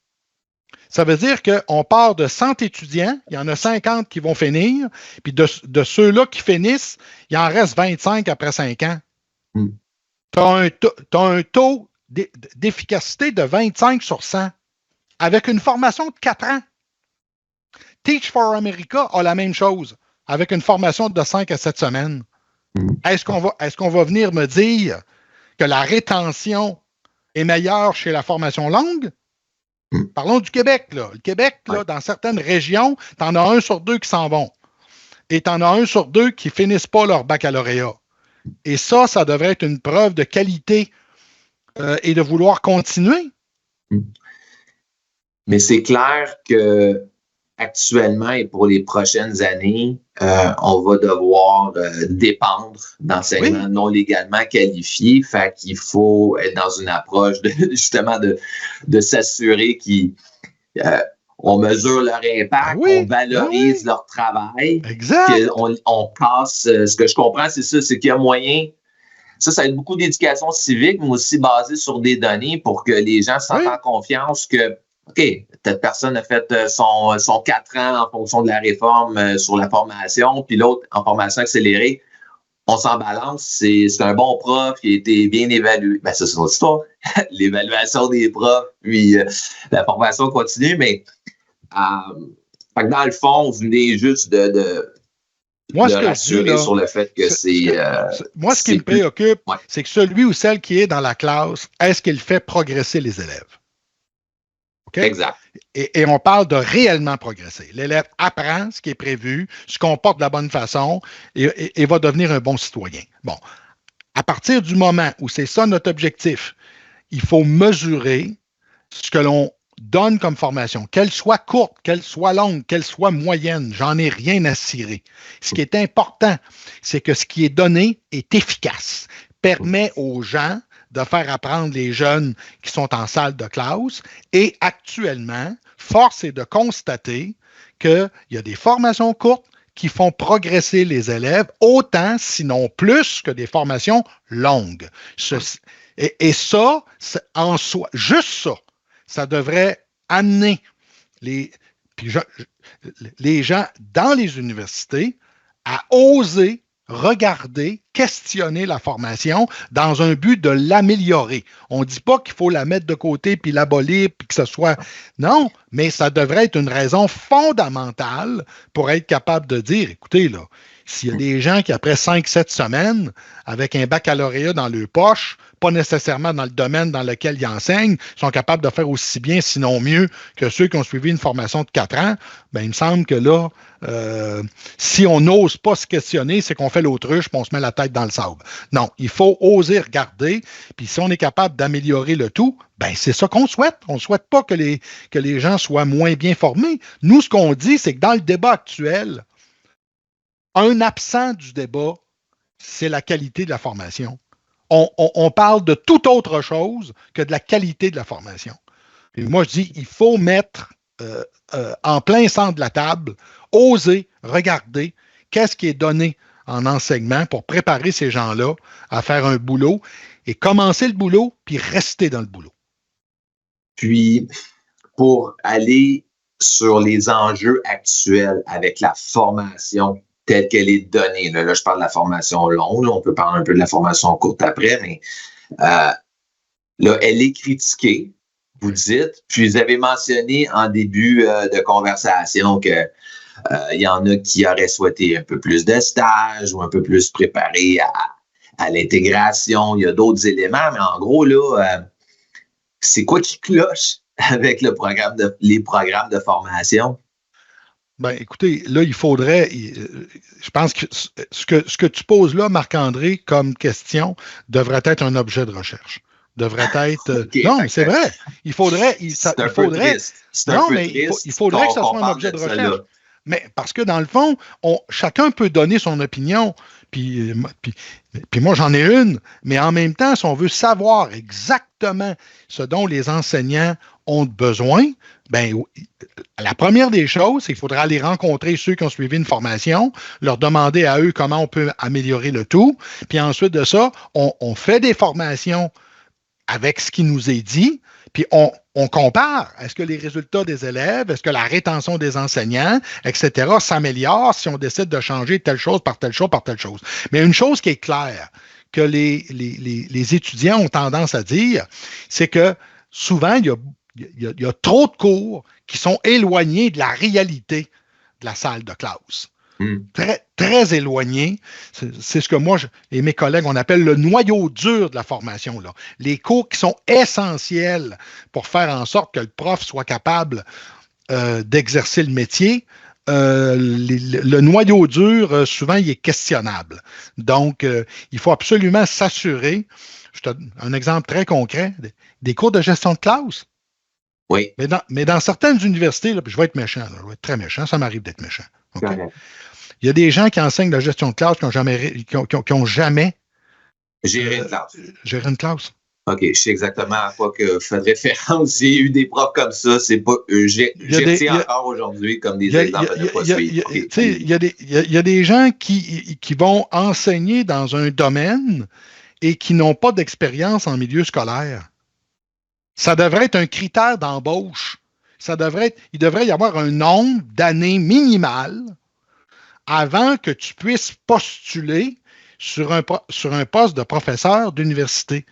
Ça veut dire qu'on part de 100 étudiants, il y en a 50 qui vont finir, puis de ceux-là qui finissent, il en reste 25 après 5 ans. Tu as un taux d'efficacité de 25 sur 100, avec une formation de 4 ans. Teach for America a la même chose, avec une formation de 5 à 7 semaines. Est-ce qu'on va venir me dire que la rétention est meilleure chez la formation longue? Parlons du Québec. Là. Le Québec, là, dans certaines régions, tu en as 1 sur 2 qui s'en vont. Et tu en as 1 sur 2 qui ne finissent pas leur baccalauréat. Et ça devrait être une preuve de qualité et de vouloir continuer. Mais c'est clair que actuellement et pour les prochaines années, on va devoir dépendre d'enseignements non légalement qualifiés. Fait qu'il faut être dans une approche de s'assurer qu'on mesure leur impact, on valorise leur travail. Exact. On passe, ce que je comprends, c'est ça, c'est qu'il y a moyen. Ça va être beaucoup d'éducation civique, mais aussi basée sur des données pour que les gens se sentent en confiance que OK, cette personne a fait son 4 ans en fonction de la réforme sur la formation, puis l'autre en formation accélérée. On s'en balance, c'est un bon prof qui a été bien évalué. Ben, ça, c'est notre histoire. L'évaluation des profs, puis la formation continue, mais dans le fond, vous venez juste de rassurer sur le fait que c'est... Moi, ce qui me préoccupe, c'est que celui ou celle qui est dans la classe, est-ce qu'il fait progresser les élèves? OK? Exact. Et on parle de réellement progresser. L'élève apprend ce qui est prévu, se comporte de la bonne façon et va devenir un bon citoyen. Bon, à partir du moment où c'est ça notre objectif, il faut mesurer ce que l'on donne comme formation, qu'elle soit courte, qu'elle soit longue, qu'elle soit moyenne, j'en ai rien à cirer. Ce qui est important, c'est que ce qui est donné est efficace, permet aux gens de faire apprendre les jeunes qui sont en salle de classe et actuellement, force est de constater qu'il y a des formations courtes qui font progresser les élèves autant, sinon plus, que des formations longues. Et ça, en soi, juste ça devrait amener les gens dans les universités à oser regarder, questionner la formation dans un but de l'améliorer. On ne dit pas qu'il faut la mettre de côté puis l'abolir puis que ce soit... Non, mais ça devrait être une raison fondamentale pour être capable de dire, écoutez, là, s'il y a des gens qui, après 5-7 semaines, avec un baccalauréat dans leur poche, pas nécessairement dans le domaine dans lequel ils enseignent, sont capables de faire aussi bien, sinon mieux, que ceux qui ont suivi une formation de 4 ans, bien, il me semble que là, si on n'ose pas se questionner, c'est qu'on fait l'autruche et on se met la tête dans le sable. Non, il faut oser regarder, puis si on est capable d'améliorer le tout, bien, c'est ça qu'on souhaite. On ne souhaite pas que les gens soient moins bien formés. Nous, ce qu'on dit, c'est que dans le débat actuel, un absent du débat, c'est la qualité de la formation. On parle de toute autre chose que de la qualité de la formation. Et moi, je dis, il faut mettre en plein centre de la table, oser regarder qu'est-ce qui est donné en enseignement pour préparer ces gens-là à faire un boulot et commencer le boulot, puis rester dans le boulot. Puis, pour aller sur les enjeux actuels avec la formation telle qu'elle est donnée. Là, je parle de la formation longue. Là, on peut parler un peu de la formation courte après, mais là, elle est critiquée, vous dites. Puis, vous avez mentionné en début de conversation que il y en a qui auraient souhaité un peu plus de stages ou un peu plus préparés à l'intégration. Il y a d'autres éléments, mais en gros, là, c'est quoi qui cloche avec les programmes de formation? Ben, écoutez, là, il faudrait, je pense que ce que tu poses là, Marc-André, comme question, devrait être un objet de recherche. Devrait être... Okay, non, mais c'est vrai. Il faudrait... Il faudrait que ce soit un objet de recherche. Mais parce que dans le fond, chacun peut donner son opinion, puis moi j'en ai une, mais en même temps, si on veut savoir exactement ce dont les enseignants ont besoin, ben la première des choses, c'est qu'il faudra aller rencontrer ceux qui ont suivi une formation, leur demander à eux comment on peut améliorer le tout, puis ensuite de ça, on fait des formations avec ce qui nous est dit, puis on compare. Est-ce que les résultats des élèves, est-ce que la rétention des enseignants, etc., s'améliore si on décide de changer telle chose par telle chose par telle chose? Mais une chose qui est claire, que les étudiants ont tendance à dire, c'est que souvent, il y a trop de cours qui sont éloignés de la réalité de la salle de classe. Très, très éloigné. C'est ce que moi et mes collègues, on appelle le noyau dur de la formation. Là. Les cours qui sont essentiels pour faire en sorte que le prof soit capable d'exercer le métier. Le noyau dur, souvent, il est questionnable. Donc, il faut absolument s'assurer. Je te donne un exemple très concret, des cours de gestion de classe. Oui. Mais dans certaines universités, là, puis je vais être méchant, là, je vais être très méchant, ça m'arrive d'être méchant. Okay? Il y a des gens qui enseignent la gestion de classe qui n'ont jamais géré une classe. Géré une classe. OK, je sais exactement à quoi que fait référence. J'ai eu des profs comme ça. C'est pas j'ai encore aujourd'hui comme des exemples à ne pas suivre. Il y a des gens qui vont enseigner dans un domaine et qui n'ont pas d'expérience en milieu scolaire. Ça devrait être un critère d'embauche. Il devrait y avoir un nombre d'années minimales avant que tu puisses postuler sur un poste de professeur d'université.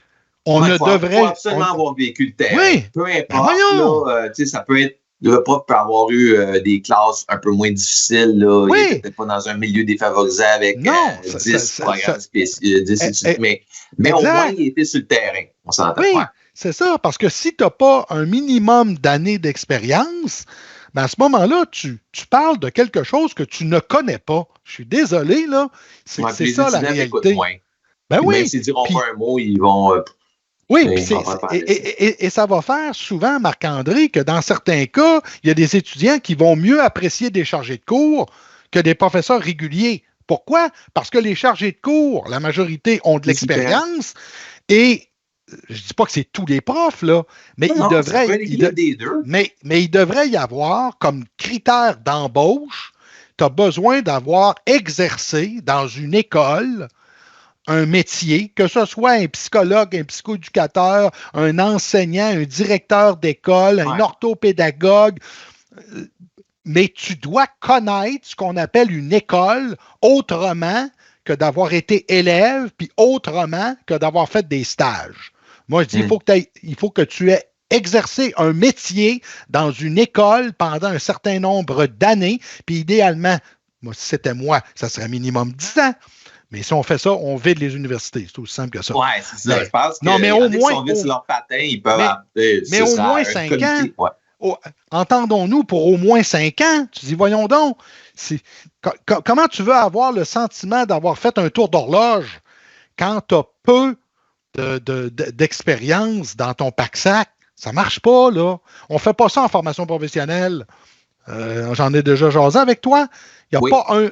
Il faut absolument avoir vécu le terrain. Oui. Peu importe, ça peut être, le prof peut avoir eu des classes un peu moins difficiles. Là. Oui. Il n'était peut-être pas dans un milieu défavorisé avec 10 programmes spéciaux, 10 études, mais au moins, il était sur le terrain. On s'entend. Oui. C'est ça, parce que si tu n'as pas un minimum d'années d'expérience, ben à ce moment-là, tu parles de quelque chose que tu ne connais pas. Je suis désolé, là. C'est ça la réalité. Ben puis oui. Même s'ils ne diront pas un mot, ils vont. Oui, et ça va faire souvent, Marc-André, que dans certains cas, il y a des étudiants qui vont mieux apprécier des chargés de cours que des professeurs réguliers. Pourquoi? Parce que les chargés de cours, la majorité ont de l'expérience et je ne dis pas que c'est tous les profs, là, mais il devrait y avoir comme critère d'embauche, tu as besoin d'avoir exercé dans une école un métier, que ce soit un psychologue, un psychoéducateur, un enseignant, un directeur d'école, un orthopédagogue, mais tu dois connaître ce qu'on appelle une école autrement que d'avoir été élève, puis autrement que d'avoir fait des stages. Moi, je dis, il faut que tu aies exercé un métier dans une école pendant un certain nombre d'années, puis idéalement, moi, si c'était moi, ça serait minimum 10 ans. Mais si on fait ça, on vide les universités. C'est aussi simple que ça. Oui, c'est ça. Je pense que mais au moins, sont vite sur leur patin, ils peuvent mais au moins 5 ans. Ouais. Entendons-nous pour au moins 5 ans. Tu dis, voyons donc, comment tu veux avoir le sentiment d'avoir fait un tour d'horloge quand tu as peu d'expérience dans ton pack-sac? Ça ne marche pas, là. On ne fait pas ça en formation professionnelle. J'en ai déjà jasé avec toi. Il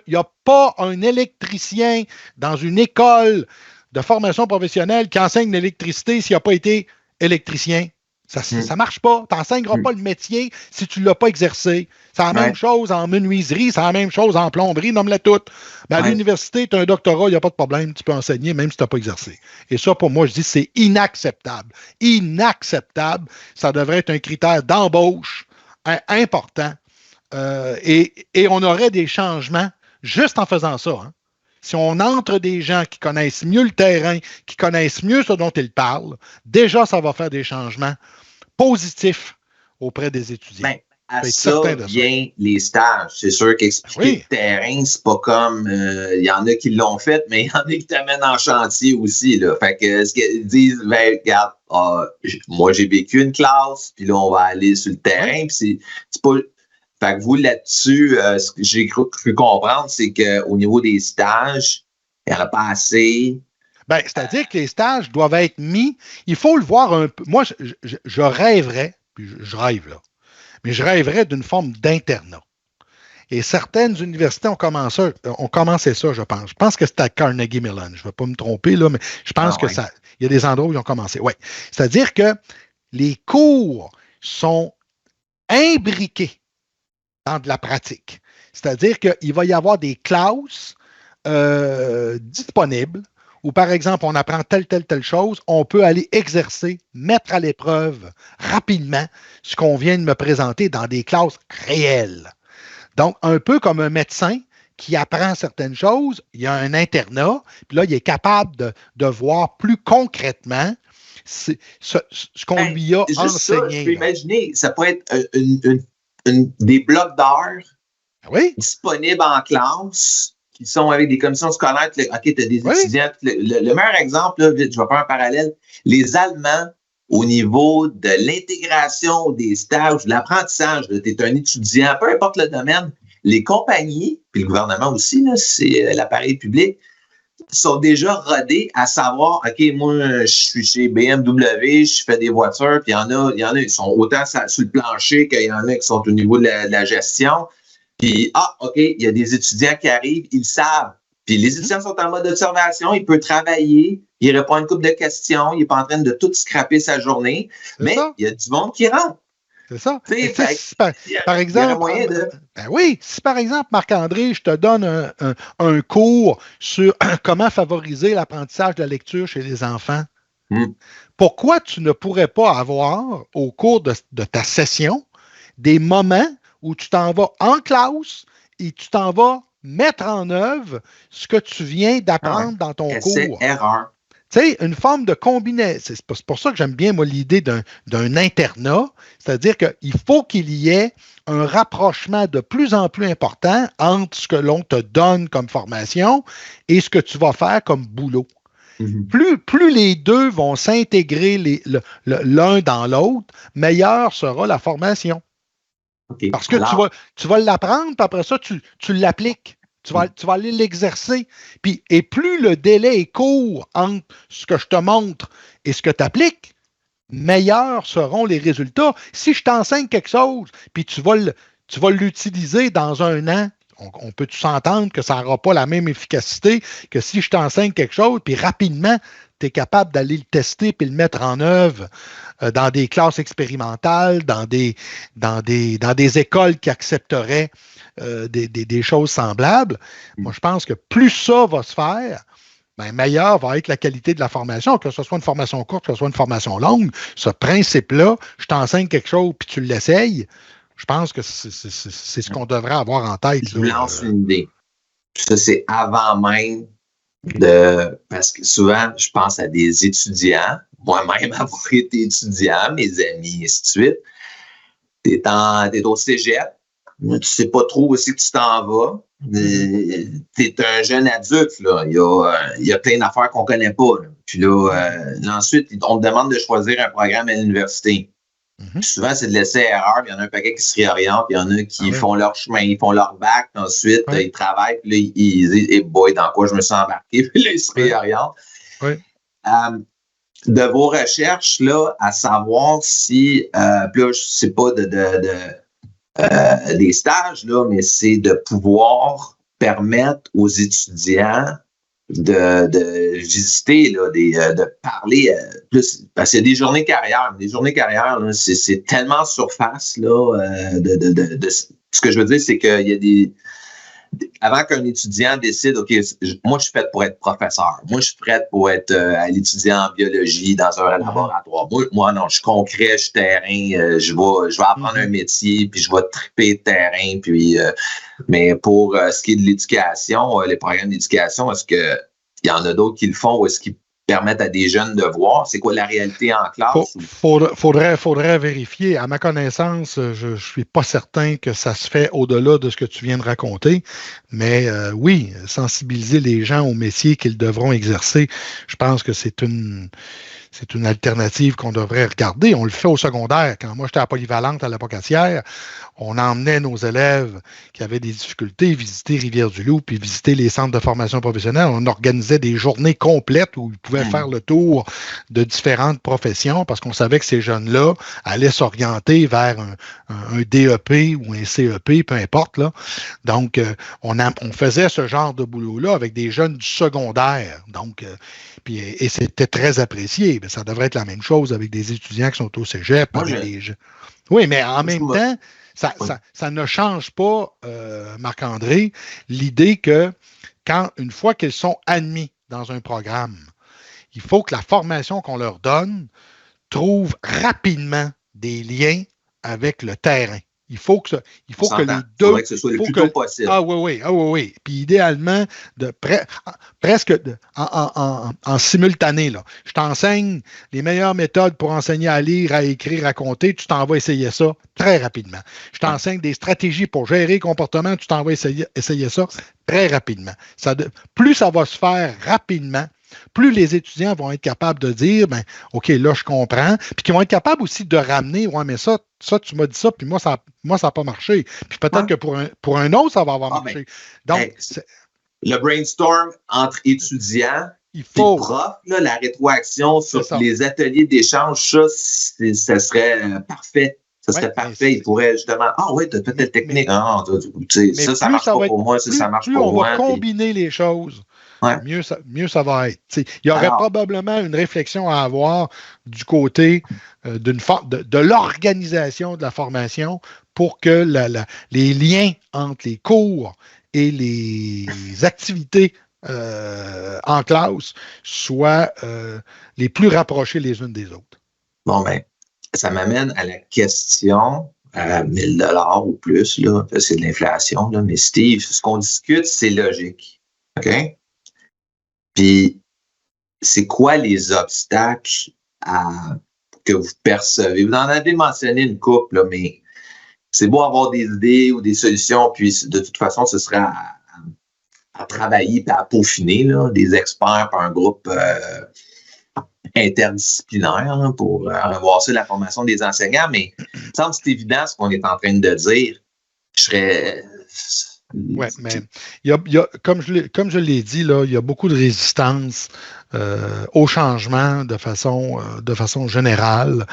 n'y a pas un électricien dans une école de formation professionnelle qui enseigne l'électricité s'il n'a pas été électricien. Ça ne marche pas. Tu n'enseigneras pas le métier si tu ne l'as pas exercé. C'est la même chose en menuiserie, c'est la même chose en plomberie, nomme-les toutes. Mais à l'université, tu as un doctorat, il n'y a pas de problème, tu peux enseigner même si tu n'as pas exercé. Et ça, pour moi, je dis c'est inacceptable. Inacceptable. Ça devrait être un critère d'embauche important. Et on aurait des changements juste en faisant ça. Hein. Si on entre des gens qui connaissent mieux le terrain, qui connaissent mieux ce dont ils parlent, déjà, ça va faire des changements positifs auprès des étudiants. Ben, à ça vient les stages. C'est sûr qu'expliquer le terrain, c'est pas comme... Il y en a qui l'ont fait, mais il y en a qui t'amènent en chantier aussi. Là. Fait que ce qu'ils disent, ben, regarde, moi, j'ai vécu une classe, puis là, on va aller sur le terrain, puis c'est pas... Fait que vous, là-dessus, ce que j'ai cru comprendre, c'est qu'au niveau des stages, il n'y en a pas assez. Ben, c'est-à-dire que les stages doivent être mis. Il faut le voir un peu. Moi, je rêverais, puis je rêve là, mais je rêverais d'une forme d'internat. Et certaines universités ont commencé ça, je pense. Je pense que c'était à Carnegie Mellon. Je ne vais pas me tromper, là, mais je pense il y a des endroits où ils ont commencé. Oui. C'est-à-dire que les cours sont imbriqués dans de la pratique. C'est-à-dire qu'il va y avoir des classes disponibles où, par exemple, on apprend telle chose, on peut aller exercer, mettre à l'épreuve rapidement ce qu'on vient de me présenter dans des classes réelles. Donc, un peu comme un médecin qui apprend certaines choses, il y a un internat, puis là, il est capable de voir plus concrètement ce qu'on lui a enseigné. Ça, je peux imaginer, ça peut être des blocs d'heures disponibles en classe qui sont avec des commissions scolaires. OK, tu as des étudiants. Le meilleur exemple, là, vite, je vais faire un parallèle. Les Allemands, au niveau de l'intégration des stages, de l'apprentissage, tu es un étudiant, peu importe le domaine, les compagnies, puis le gouvernement aussi, là, c'est l'appareil public, sont déjà rodés à savoir, OK, moi, je suis chez BMW, je fais des voitures, puis il y en a, ils sont autant sur le plancher qu'il y en a qui sont au niveau de la gestion. Puis, OK, il y a des étudiants qui arrivent, ils le savent. Puis les étudiants sont en mode observation, il peut travailler, il répond à une couple de questions, il n'est pas en train de tout scraper sa journée, mais il y a du monde qui rentre. C'est ça. Par exemple, si par exemple, Marc-André, je te donne un cours sur comment favoriser l'apprentissage de la lecture chez les enfants, pourquoi tu ne pourrais pas avoir au cours de ta session des moments où tu t'en vas en classe et tu t'en vas mettre en œuvre ce que tu viens d'apprendre dans ton cours? Erreur. Tu sais, une forme de combinaison. C'est pour ça que j'aime bien, moi, l'idée d'un internat. C'est-à-dire qu'il faut qu'il y ait un rapprochement de plus en plus important entre ce que l'on te donne comme formation et ce que tu vas faire comme boulot. Plus les deux vont s'intégrer l'un dans l'autre, meilleure sera la formation. Okay. Parce que tu vas l'apprendre, puis après ça, tu l'appliques. Tu vas aller l'exercer. Et plus le délai est court entre ce que je te montre et ce que tu appliques, meilleurs seront les résultats. Si je t'enseigne quelque chose, puis tu vas l'utiliser dans 1 an, on peut s'entendre que ça n'aura pas la même efficacité que si je t'enseigne quelque chose, puis rapidement, tu es capable d'aller le tester puis le mettre en œuvre dans des classes expérimentales, dans des écoles qui accepteraient des choses semblables. Moi, je pense que plus ça va se faire, bien, meilleure va être la qualité de la formation, que ce soit une formation courte, que ce soit une formation longue. Ce principe-là, je t'enseigne quelque chose puis tu l'essayes, je pense que c'est ce qu'on devrait avoir en tête. Je vous lance une idée. Ça, c'est avant même de... Parce que souvent, je pense à des étudiants, moi-même avoir été étudiant, mes amis, et ainsi de suite. T'es au cégep, tu ne sais pas trop où c'est que tu t'en vas. T'es un jeune adulte, là. Il y a plein d'affaires qu'on ne connaît pas. Là. Puis là, ensuite, on te demande de choisir un programme à l'université. Souvent, c'est de l'essai-erreur. Il y en a un paquet qui se réorientent, puis il y en a qui font leur chemin, ils font leur bac, ensuite, ils travaillent, puis là, ils disent hey boy, dans quoi je me suis embarqué? Puis là, ils se réorientent. De vos recherches, là, à savoir si, puis là, je ne sais pas des stages, là, mais c'est de pouvoir permettre aux étudiants de visiter, là, de parler plus. Parce qu'il y a des journées carrière. Des journées carrière, là, c'est tellement surface, là, de ce que je veux dire, c'est qu'il y a des. Avant qu'un étudiant décide, OK, moi, je suis prête pour être professeur. Moi, je suis prête pour être à l'étudiant en biologie dans un laboratoire. Moi, non, je suis concret, je suis terrain, je vais apprendre un métier, puis je vais triper de terrain. Puis, mais pour ce qui est de l'éducation, les programmes d'éducation, est-ce qu'il y en a d'autres qui le font ou est-ce qu'ils permettent à des jeunes de voir? C'est quoi la réalité en classe? Faudrait vérifier. À ma connaissance, je ne suis pas certain que ça se fait au-delà de ce que tu viens de raconter. Mais oui, sensibiliser les gens au métier qu'ils devront exercer, je pense que c'est une alternative qu'on devrait regarder. On le fait au secondaire. Quand moi, j'étais à Polyvalente à la Pocatière, on emmenait nos élèves qui avaient des difficultés visiter Rivière-du-Loup puis visiter les centres de formation professionnelle. On organisait des journées complètes où ils pouvaient faire le tour de différentes professions parce qu'on savait que ces jeunes-là allaient s'orienter vers un DEP ou un CEP, peu importe, là. Donc, on faisait ce genre de boulot-là avec des jeunes du secondaire. Donc, et c'était très apprécié. Mais ça devrait être la même chose avec des étudiants qui sont au cégep. Oui, mais en même temps, ça ne change pas, Marc-André, l'idée que une fois qu'ils sont admis dans un programme, il faut que la formation qu'on leur donne trouve rapidement des liens avec le terrain. Il faut que les deux. Il faudrait que ce soit le plus tôt possible. Ah oui. Puis idéalement, presque en simultané. Là. Je t'enseigne les meilleures méthodes pour enseigner à lire, à écrire, à compter. Tu t'en vas essayer ça très rapidement. Je t'enseigne des stratégies pour gérer le comportement. Tu t'en vas essayer ça très rapidement. Plus ça va se faire rapidement, plus les étudiants vont être capables de dire, ben, OK, là, je comprends. Puis qu'ils vont être capables aussi de ramener, ouais, mais ça, tu m'as dit ça, puis moi, ça n'a pas marché. Puis peut-être que pour un autre, ça va avoir marché. Donc, le brainstorm entre étudiants et profs, là, la rétroaction sur les ateliers d'échange, ça serait parfait. Ça serait parfait. Il pourrait justement, oui, tu as fait telle technique. Ça ne marche pas pour moi, ça marche pour moi. Plus on va combiner les choses, mieux ça va être. Il y aurait probablement une réflexion à avoir du côté de l'organisation de la formation pour que les liens entre les cours et les activités en classe soient les plus rapprochés les unes des autres. Bon, ben, ça m'amène à la question à 1 000 $ ou plus, là, c'est de l'inflation, là, mais Steve, ce qu'on discute, c'est logique. OK? Puis, c'est quoi les obstacles que vous percevez? Vous en avez mentionné une couple, là, mais c'est beau avoir des idées ou des solutions, puis de toute façon, ce serait à travailler et à peaufiner, là, des experts par un groupe interdisciplinaire là, pour revoir la formation des enseignants, mais il me semble que c'est évident ce qu'on est en train de dire. Je serais... Oui, mais comme je l'ai dit, là, il y a beaucoup de résistance au changement de façon générale.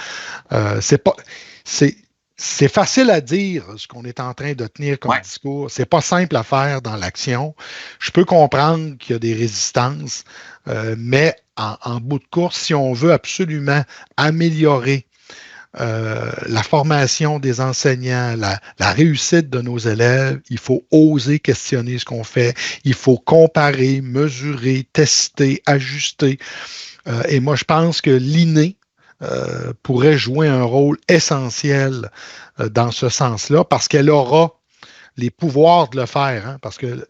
C'est facile à dire ce qu'on est en train de tenir comme discours. C'est pas simple à faire dans l'action. Je peux comprendre qu'il y a des résistances, mais en bout de course, si on veut absolument améliorer la formation des enseignants, la réussite de nos élèves, il faut oser questionner ce qu'on fait. Il faut comparer, mesurer, tester, ajuster. Et moi, je pense que l'INE pourrait jouer un rôle essentiel dans ce sens-là parce qu'elle aura les pouvoirs de le faire. Hein, parce que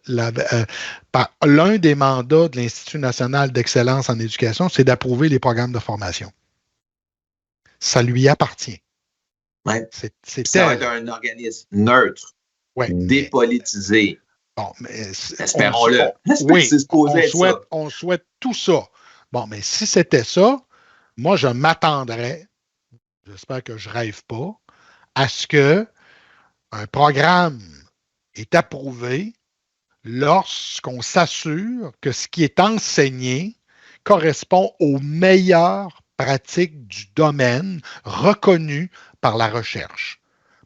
l'un des mandats de l'Institut national d'excellence en éducation, c'est d'approuver les programmes de formation. Ça lui appartient. Ouais. Ça va être un organisme neutre, dépolitisé. Bon, mais espérons-le. Oui, on souhaite tout ça. Bon, mais si c'était ça, moi, je m'attendrais, j'espère que je ne rêve pas, à ce qu'un programme est approuvé lorsqu'on s'assure que ce qui est enseigné correspond aux meilleures pratiques du domaine reconnues par la recherche.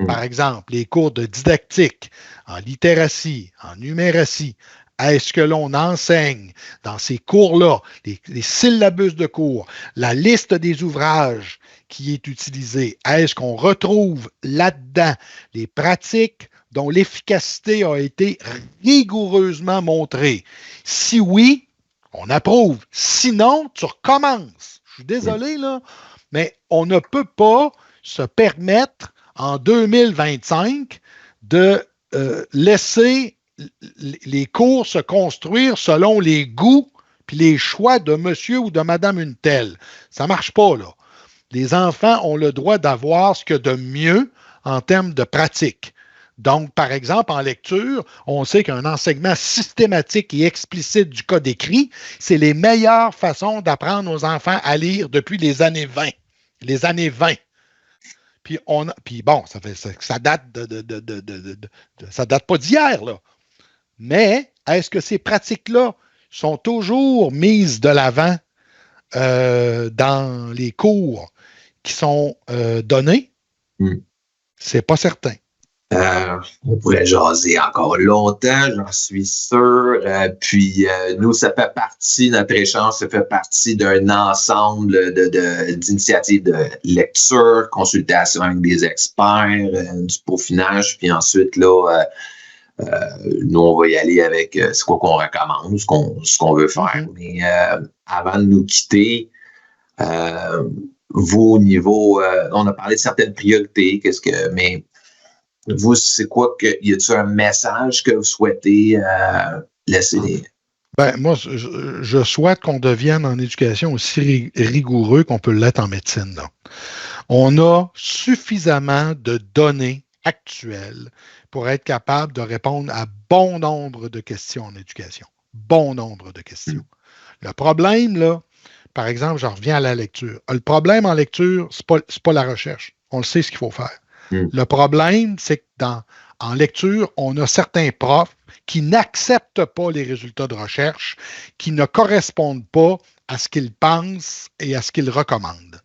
Par exemple, les cours de didactique en littératie, en numératie. Est-ce que l'on enseigne dans ces cours-là, les syllabus de cours, la liste des ouvrages qui est utilisée? Est-ce qu'on retrouve là-dedans les pratiques dont l'efficacité a été rigoureusement montrée? Si oui, on approuve. Sinon, tu recommences. Je suis désolé, là, mais on ne peut pas se permettre en 2025 de laisser les cours se construire selon les goûts puis les choix de monsieur ou de madame une telle. Ça ne marche pas, là. Les enfants ont le droit d'avoir ce qu'il y a de mieux en termes de pratique. Donc, par exemple, en lecture, on sait qu'un enseignement systématique et explicite du code écrit, c'est les meilleures façons d'apprendre aux enfants à lire depuis les années 20. Les années 20. Puis bon, ça date ça date pas d'hier, là. Mais est-ce que ces pratiques-là sont toujours mises de l'avant dans les cours qui sont donnés? C'est pas certain. On pourrait jaser encore longtemps, j'en suis sûr. Puis nous, ça fait partie, notre échange, ça fait partie d'un ensemble d'initiatives de lecture, consultation avec des experts, du peaufinage, puis ensuite, là, nous, on va y aller avec c'est quoi qu'on recommande, ce qu'on veut faire. Mais avant de nous quitter, vous, au niveau, on a parlé de certaines priorités, mais vous, c'est quoi y a-t-il un message que vous souhaitez laisser? Moi, je souhaite qu'on devienne en éducation aussi rigoureux qu'on peut l'être en médecine. Là. On a suffisamment de données actuelles pour être capable de répondre à bon nombre de questions en éducation. Bon nombre de questions. Le problème, là, par exemple, je reviens à la lecture. Le problème en lecture, c'est pas la recherche. On le sait ce qu'il faut faire. Le problème, c'est que en lecture, on a certains profs qui n'acceptent pas les résultats de recherche, qui ne correspondent pas à ce qu'ils pensent et à ce qu'ils recommandent.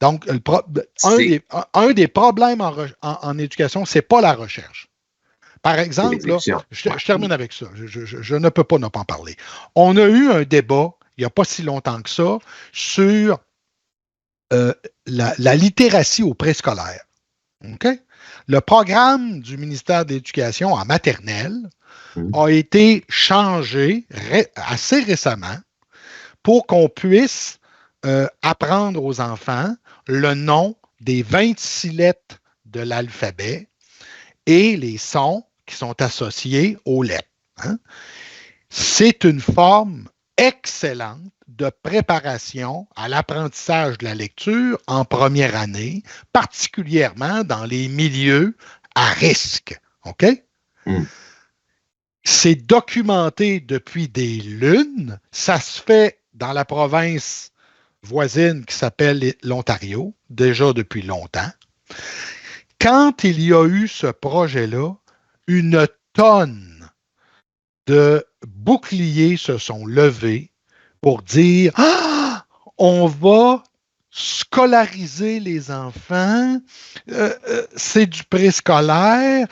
Donc, un des problèmes en éducation, ce n'est pas la recherche. Par exemple, là, je termine avec ça. Je ne peux pas ne pas en parler. On a eu un débat, il n'y a pas si longtemps que ça, sur la littératie au préscolaire. Okay? Le programme du ministère de l'Éducation en maternelle a été changé assez récemment pour qu'on puisse apprendre aux enfants le nom des 26 lettres de l'alphabet et les sons qui sont associés aux lettres. Hein? C'est une forme excellente de préparation à l'apprentissage de la lecture en première année, particulièrement dans les milieux à risque. OK? C'est documenté depuis des lunes. Ça se fait dans la province voisine qui s'appelle l'Ontario, déjà depuis longtemps. Quand il y a eu ce projet-là, une tonne de boucliers se sont levés pour dire « Ah, on va scolariser les enfants, c'est du préscolaire,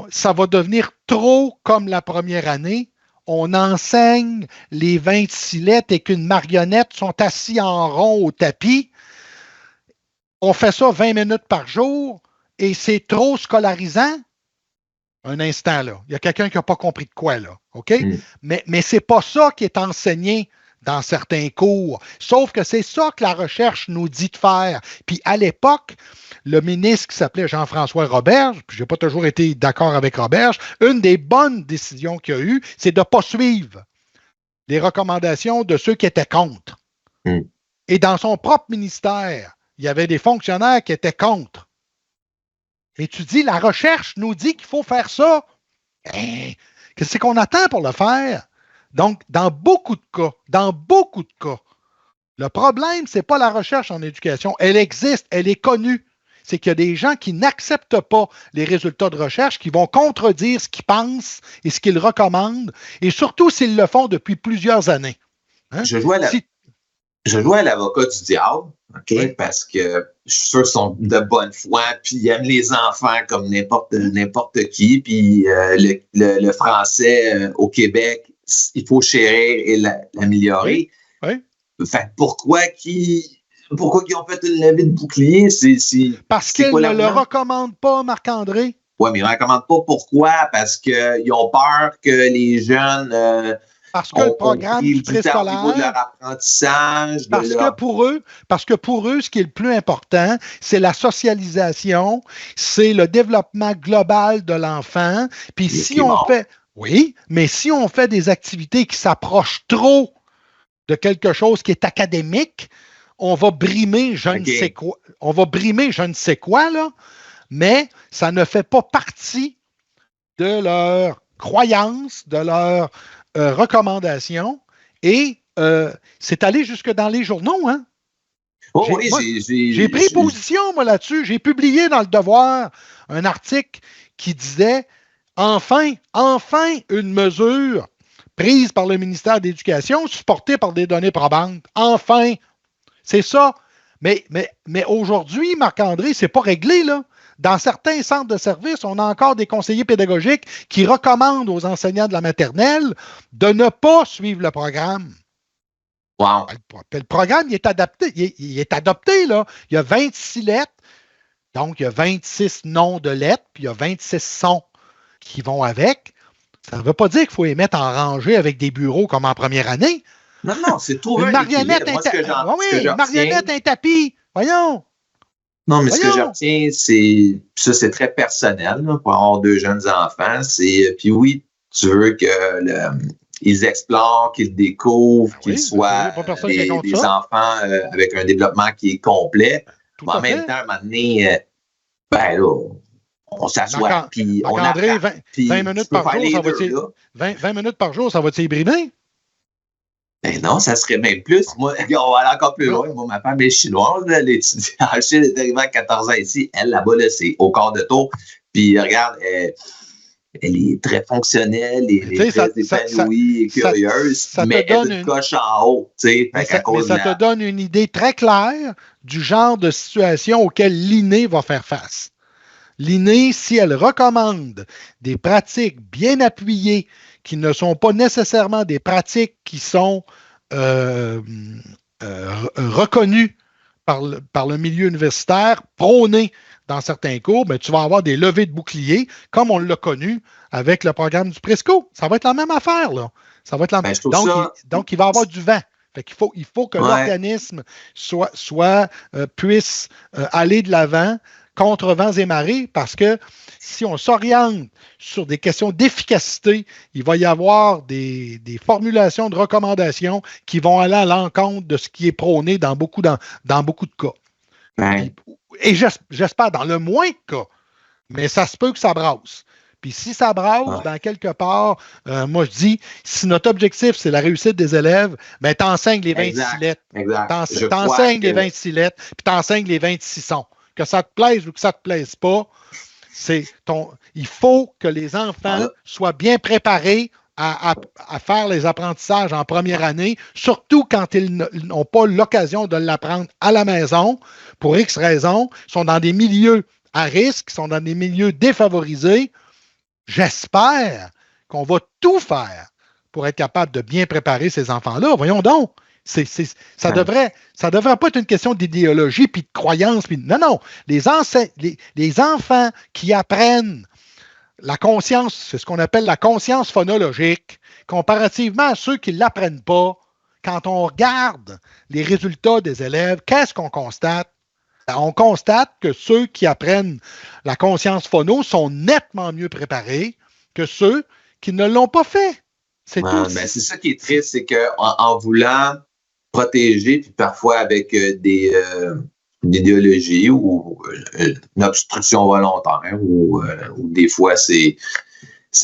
ça va devenir trop comme la première année. On enseigne les 26 lettres et qu'une marionnette sont assis en rond au tapis. On fait ça 20 minutes par jour et c'est trop scolarisant. » Un instant, là. Il y a quelqu'un qui n'a pas compris de quoi, là. OK? Mais ce n'est pas ça qui est enseigné dans certains cours. Sauf que c'est ça que la recherche nous dit de faire. Puis à l'époque, le ministre qui s'appelait Jean-François Roberge, puis je n'ai pas toujours été d'accord avec Roberge, une des bonnes décisions qu'il y a eu, c'est de ne pas suivre les recommandations de ceux qui étaient contre. Et dans son propre ministère, il y avait des fonctionnaires qui étaient contre. Et tu dis, la recherche nous dit qu'il faut faire ça. Qu'est-ce qu'on attend pour le faire? Donc, dans beaucoup de cas, le problème, ce n'est pas la recherche en éducation. Elle existe, elle est connue. C'est qu'il y a des gens qui n'acceptent pas les résultats de recherche, qui vont contredire ce qu'ils pensent et ce qu'ils recommandent, et surtout s'ils le font depuis plusieurs années. Hein? Je joue à l'avocat du diable, OK? Oui. Parce que je suis sûr qu'ils sont de bonne foi, puis ils aiment les enfants comme n'importe qui, puis le français au Québec, il faut chérir et l'améliorer. Oui. Fait pourquoi ils ont fait une levée de bouclier? Parce qu'ils ne le recommandent pas, Marc-André. Oui, mais ils ne le recommandent pas. Pourquoi? Parce qu'ils ont peur que les jeunes... Parce que le programme du préscolaire, au niveau de leur apprentissage. Parce que pour eux, ce qui est le plus important, c'est la socialisation, c'est le développement global de l'enfant. Puis mais si on fait des activités qui s'approchent trop de quelque chose qui est académique, on va brimer je ne sais quoi. On va brimer je ne sais quoi, là, mais ça ne fait pas partie de leur croyance, de leur recommandations, et c'est allé jusque dans les journaux. Hein? J'ai pris position, moi, là-dessus. J'ai publié dans Le Devoir un article qui disait enfin une mesure prise par le ministère de l'Éducation, supportée par des données probantes. Enfin! C'est ça. Mais aujourd'hui, Marc-André, c'est pas réglé, là. Dans certains centres de services, on a encore des conseillers pédagogiques qui recommandent aux enseignants de la maternelle de ne pas suivre le programme. Wow. Le programme, il est adapté. Il est adopté, là. Il y a 26 lettres, donc il y a 26 noms de lettres, puis il y a 26 sons qui vont avec. Ça ne veut pas dire qu'il faut les mettre en rangée avec des bureaux comme en première année. Non, c'est trouver une marionnette, une marionnette, un tapis. Voyons. Non, mais ce que je retiens, c'est très personnel là, pour avoir deux jeunes enfants. Puis oui, tu veux qu'ils explorent, qu'ils découvrent, qu'ils soient des enfants avec un développement qui est complet. Mais en même temps, à un moment donné, on s'assoit, puis on apprend. 20 minutes par jour, 20 minutes par jour, ça va t'ébrimer? Ben non, ça serait même plus. Moi, on va aller encore plus loin. Moi, ma femme est chinoise. Elle étudie en Chine, elle est arrivée à 14 ans ici. Elle, là-bas, là, c'est au quart de tour. Puis, regarde, elle est très fonctionnelle, elle est très épanouie et curieuse, mais elle a une coche en haut. Mais ça te donne une idée très claire du genre de situation auquel l'INE va faire face. L'INE, si elle recommande des pratiques bien appuyées qui ne sont pas nécessairement des pratiques qui sont reconnues par le milieu universitaire, prônées dans certains cours, ben, tu vas avoir des levées de boucliers, comme on l'a connu avec le programme du Presco. Ça va être la même affaire, là. Ça va être la même. Donc, il va y avoir du vent. Fait qu'il faut que l'organisme puisse aller de l'avant contre vents et marées, parce que si on s'oriente sur des questions d'efficacité, il va y avoir des formulations de recommandations qui vont aller à l'encontre de ce qui est prôné dans beaucoup de cas. Ouais. Et j'espère dans le moins de cas, mais ça se peut que ça brasse. Puis si ça brasse, dans quelque part, moi je dis, si notre objectif, c'est la réussite des élèves, ben t'enseignes les 26 lettres. T'enseignes les 26 lettres, puis t'enseignes les 26 sons. Que ça te plaise ou que ça te plaise pas, il faut que les enfants soient bien préparés à faire les apprentissages en première année, surtout quand ils n'ont pas l'occasion de l'apprendre à la maison, pour X raisons, ils sont dans des milieux à risque, ils sont dans des milieux défavorisés. J'espère qu'on va tout faire pour être capable de bien préparer ces enfants-là. Voyons donc. Ça devrait pas être une question d'idéologie puis de croyance. Non. Les enfants qui apprennent la conscience, c'est ce qu'on appelle la conscience phonologique, comparativement à ceux qui ne l'apprennent pas. Quand on regarde les résultats des élèves, qu'est-ce qu'on constate? On constate que ceux qui apprennent la conscience phono sont nettement mieux préparés que ceux qui ne l'ont pas fait. C'est tout. Ben, c'est ça qui est triste, c'est qu'en voulant protéger, puis parfois avec des idéologies ou une obstruction volontaire, ou des fois, c'est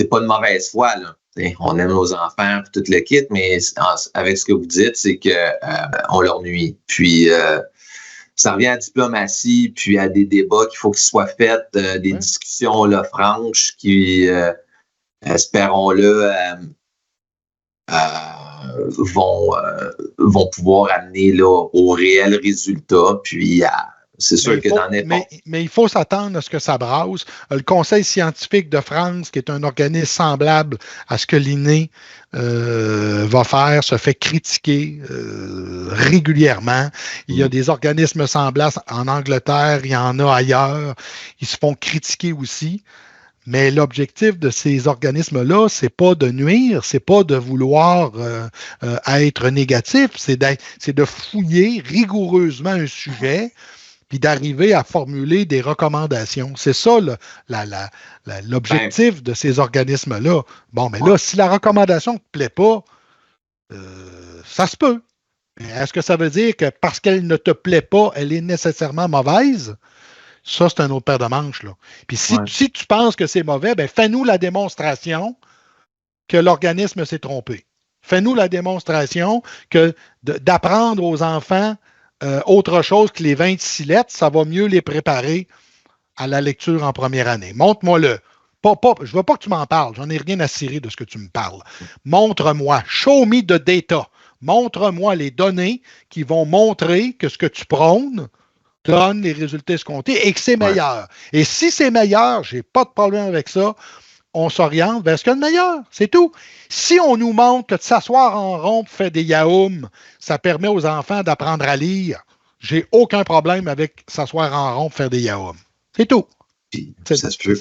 pas de mauvaise foi, là. On aime nos enfants, tout le kit, mais avec ce que vous dites, c'est qu'on leur nuit. Puis, ça revient à la diplomatie, puis à des débats qu'il faut qu'ils soient faits, des discussions là, franches qui, espérons-le, vont pouvoir amener là, au réel résultat. Puis, c'est sûr que dans n'importe... Mais il faut s'attendre à ce que ça brasse. Le Conseil scientifique de France, qui est un organisme semblable à ce que l'INE va faire, se fait critiquer régulièrement. Il y a des organismes semblables en Angleterre, il y en a ailleurs. Ils se font critiquer aussi. Mais l'objectif de ces organismes-là, c'est pas de nuire, c'est pas de vouloir être négatif, c'est de fouiller rigoureusement un sujet puis d'arriver à formuler des recommandations. C'est ça l'objectif de ces organismes-là. Bon, mais là, si la recommandation ne te plaît pas, ça se peut. Est-ce que ça veut dire que parce qu'elle ne te plaît pas, elle est nécessairement mauvaise? Ça, c'est un autre paire de manches, là. Puis si tu penses que c'est mauvais, ben fais-nous la démonstration que l'organisme s'est trompé. Fais-nous la démonstration que d'apprendre aux enfants autre chose que les 26 lettres, ça va mieux les préparer à la lecture en première année. Montre-moi-le. Je ne veux pas que tu m'en parles. J'en ai rien à cirer de ce que tu me parles. Montre-moi. Show me the data. Montre-moi les données qui vont montrer que ce que tu prônes donne les résultats escomptés et que c'est meilleur. Et si c'est meilleur, je n'ai pas de problème avec ça, on s'oriente vers ce qu'il y a de meilleur. C'est tout. Si on nous montre que de s'asseoir en rond pour faire des yaoums, ça permet aux enfants d'apprendre à lire, j'ai aucun problème avec s'asseoir en rond pour faire des yaoums. C'est tout. Ça se peut.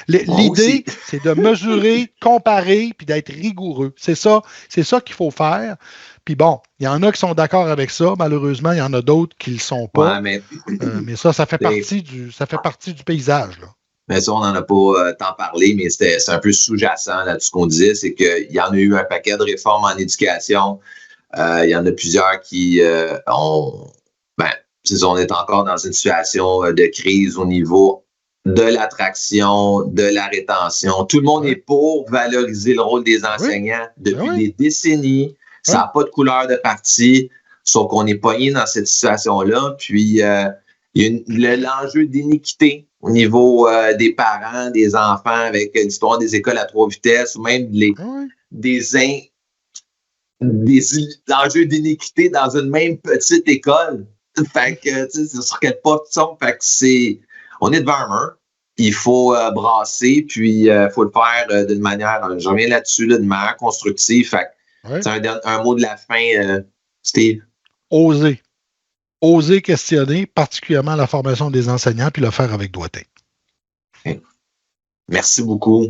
L'idée, c'est de mesurer, comparer, puis d'être rigoureux. C'est ça qu'il faut faire. Puis bon, il y en a qui sont d'accord avec ça. Malheureusement, il y en a d'autres qui ne le sont pas. Mais ça fait partie du paysage, là. Mais ça, on n'en a pas tant parlé, mais c'est un peu sous-jacent là, tout ce qu'on disait, c'est qu'il y en a eu un paquet de réformes en éducation. Il y en a plusieurs qui on est encore dans une situation de crise au niveau de l'attraction, de la rétention. Tout le monde est pour valoriser le rôle des enseignants depuis des décennies. Ça n'a pas de couleur de parti, sauf qu'on est pogné dans cette situation-là. Puis, il y a l'enjeu d'iniquité au niveau des parents, des enfants, avec l'histoire des écoles à 3 vitesses, ou même des enjeux d'iniquité dans une même petite école. Fait que, tu sais, c'est sur quel pas de son. Fait que on est devant un mur. Il faut brasser, puis il faut le faire d'une manière, je reviens là-dessus, d'une manière constructive. Fait que, c'est un mot de la fin, Steve. Oser. Oser questionner, particulièrement la formation des enseignants, puis le faire avec doigté. Merci beaucoup.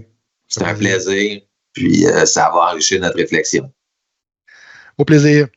C'était un plaisir. Puis ça va enrichir notre réflexion. Au plaisir.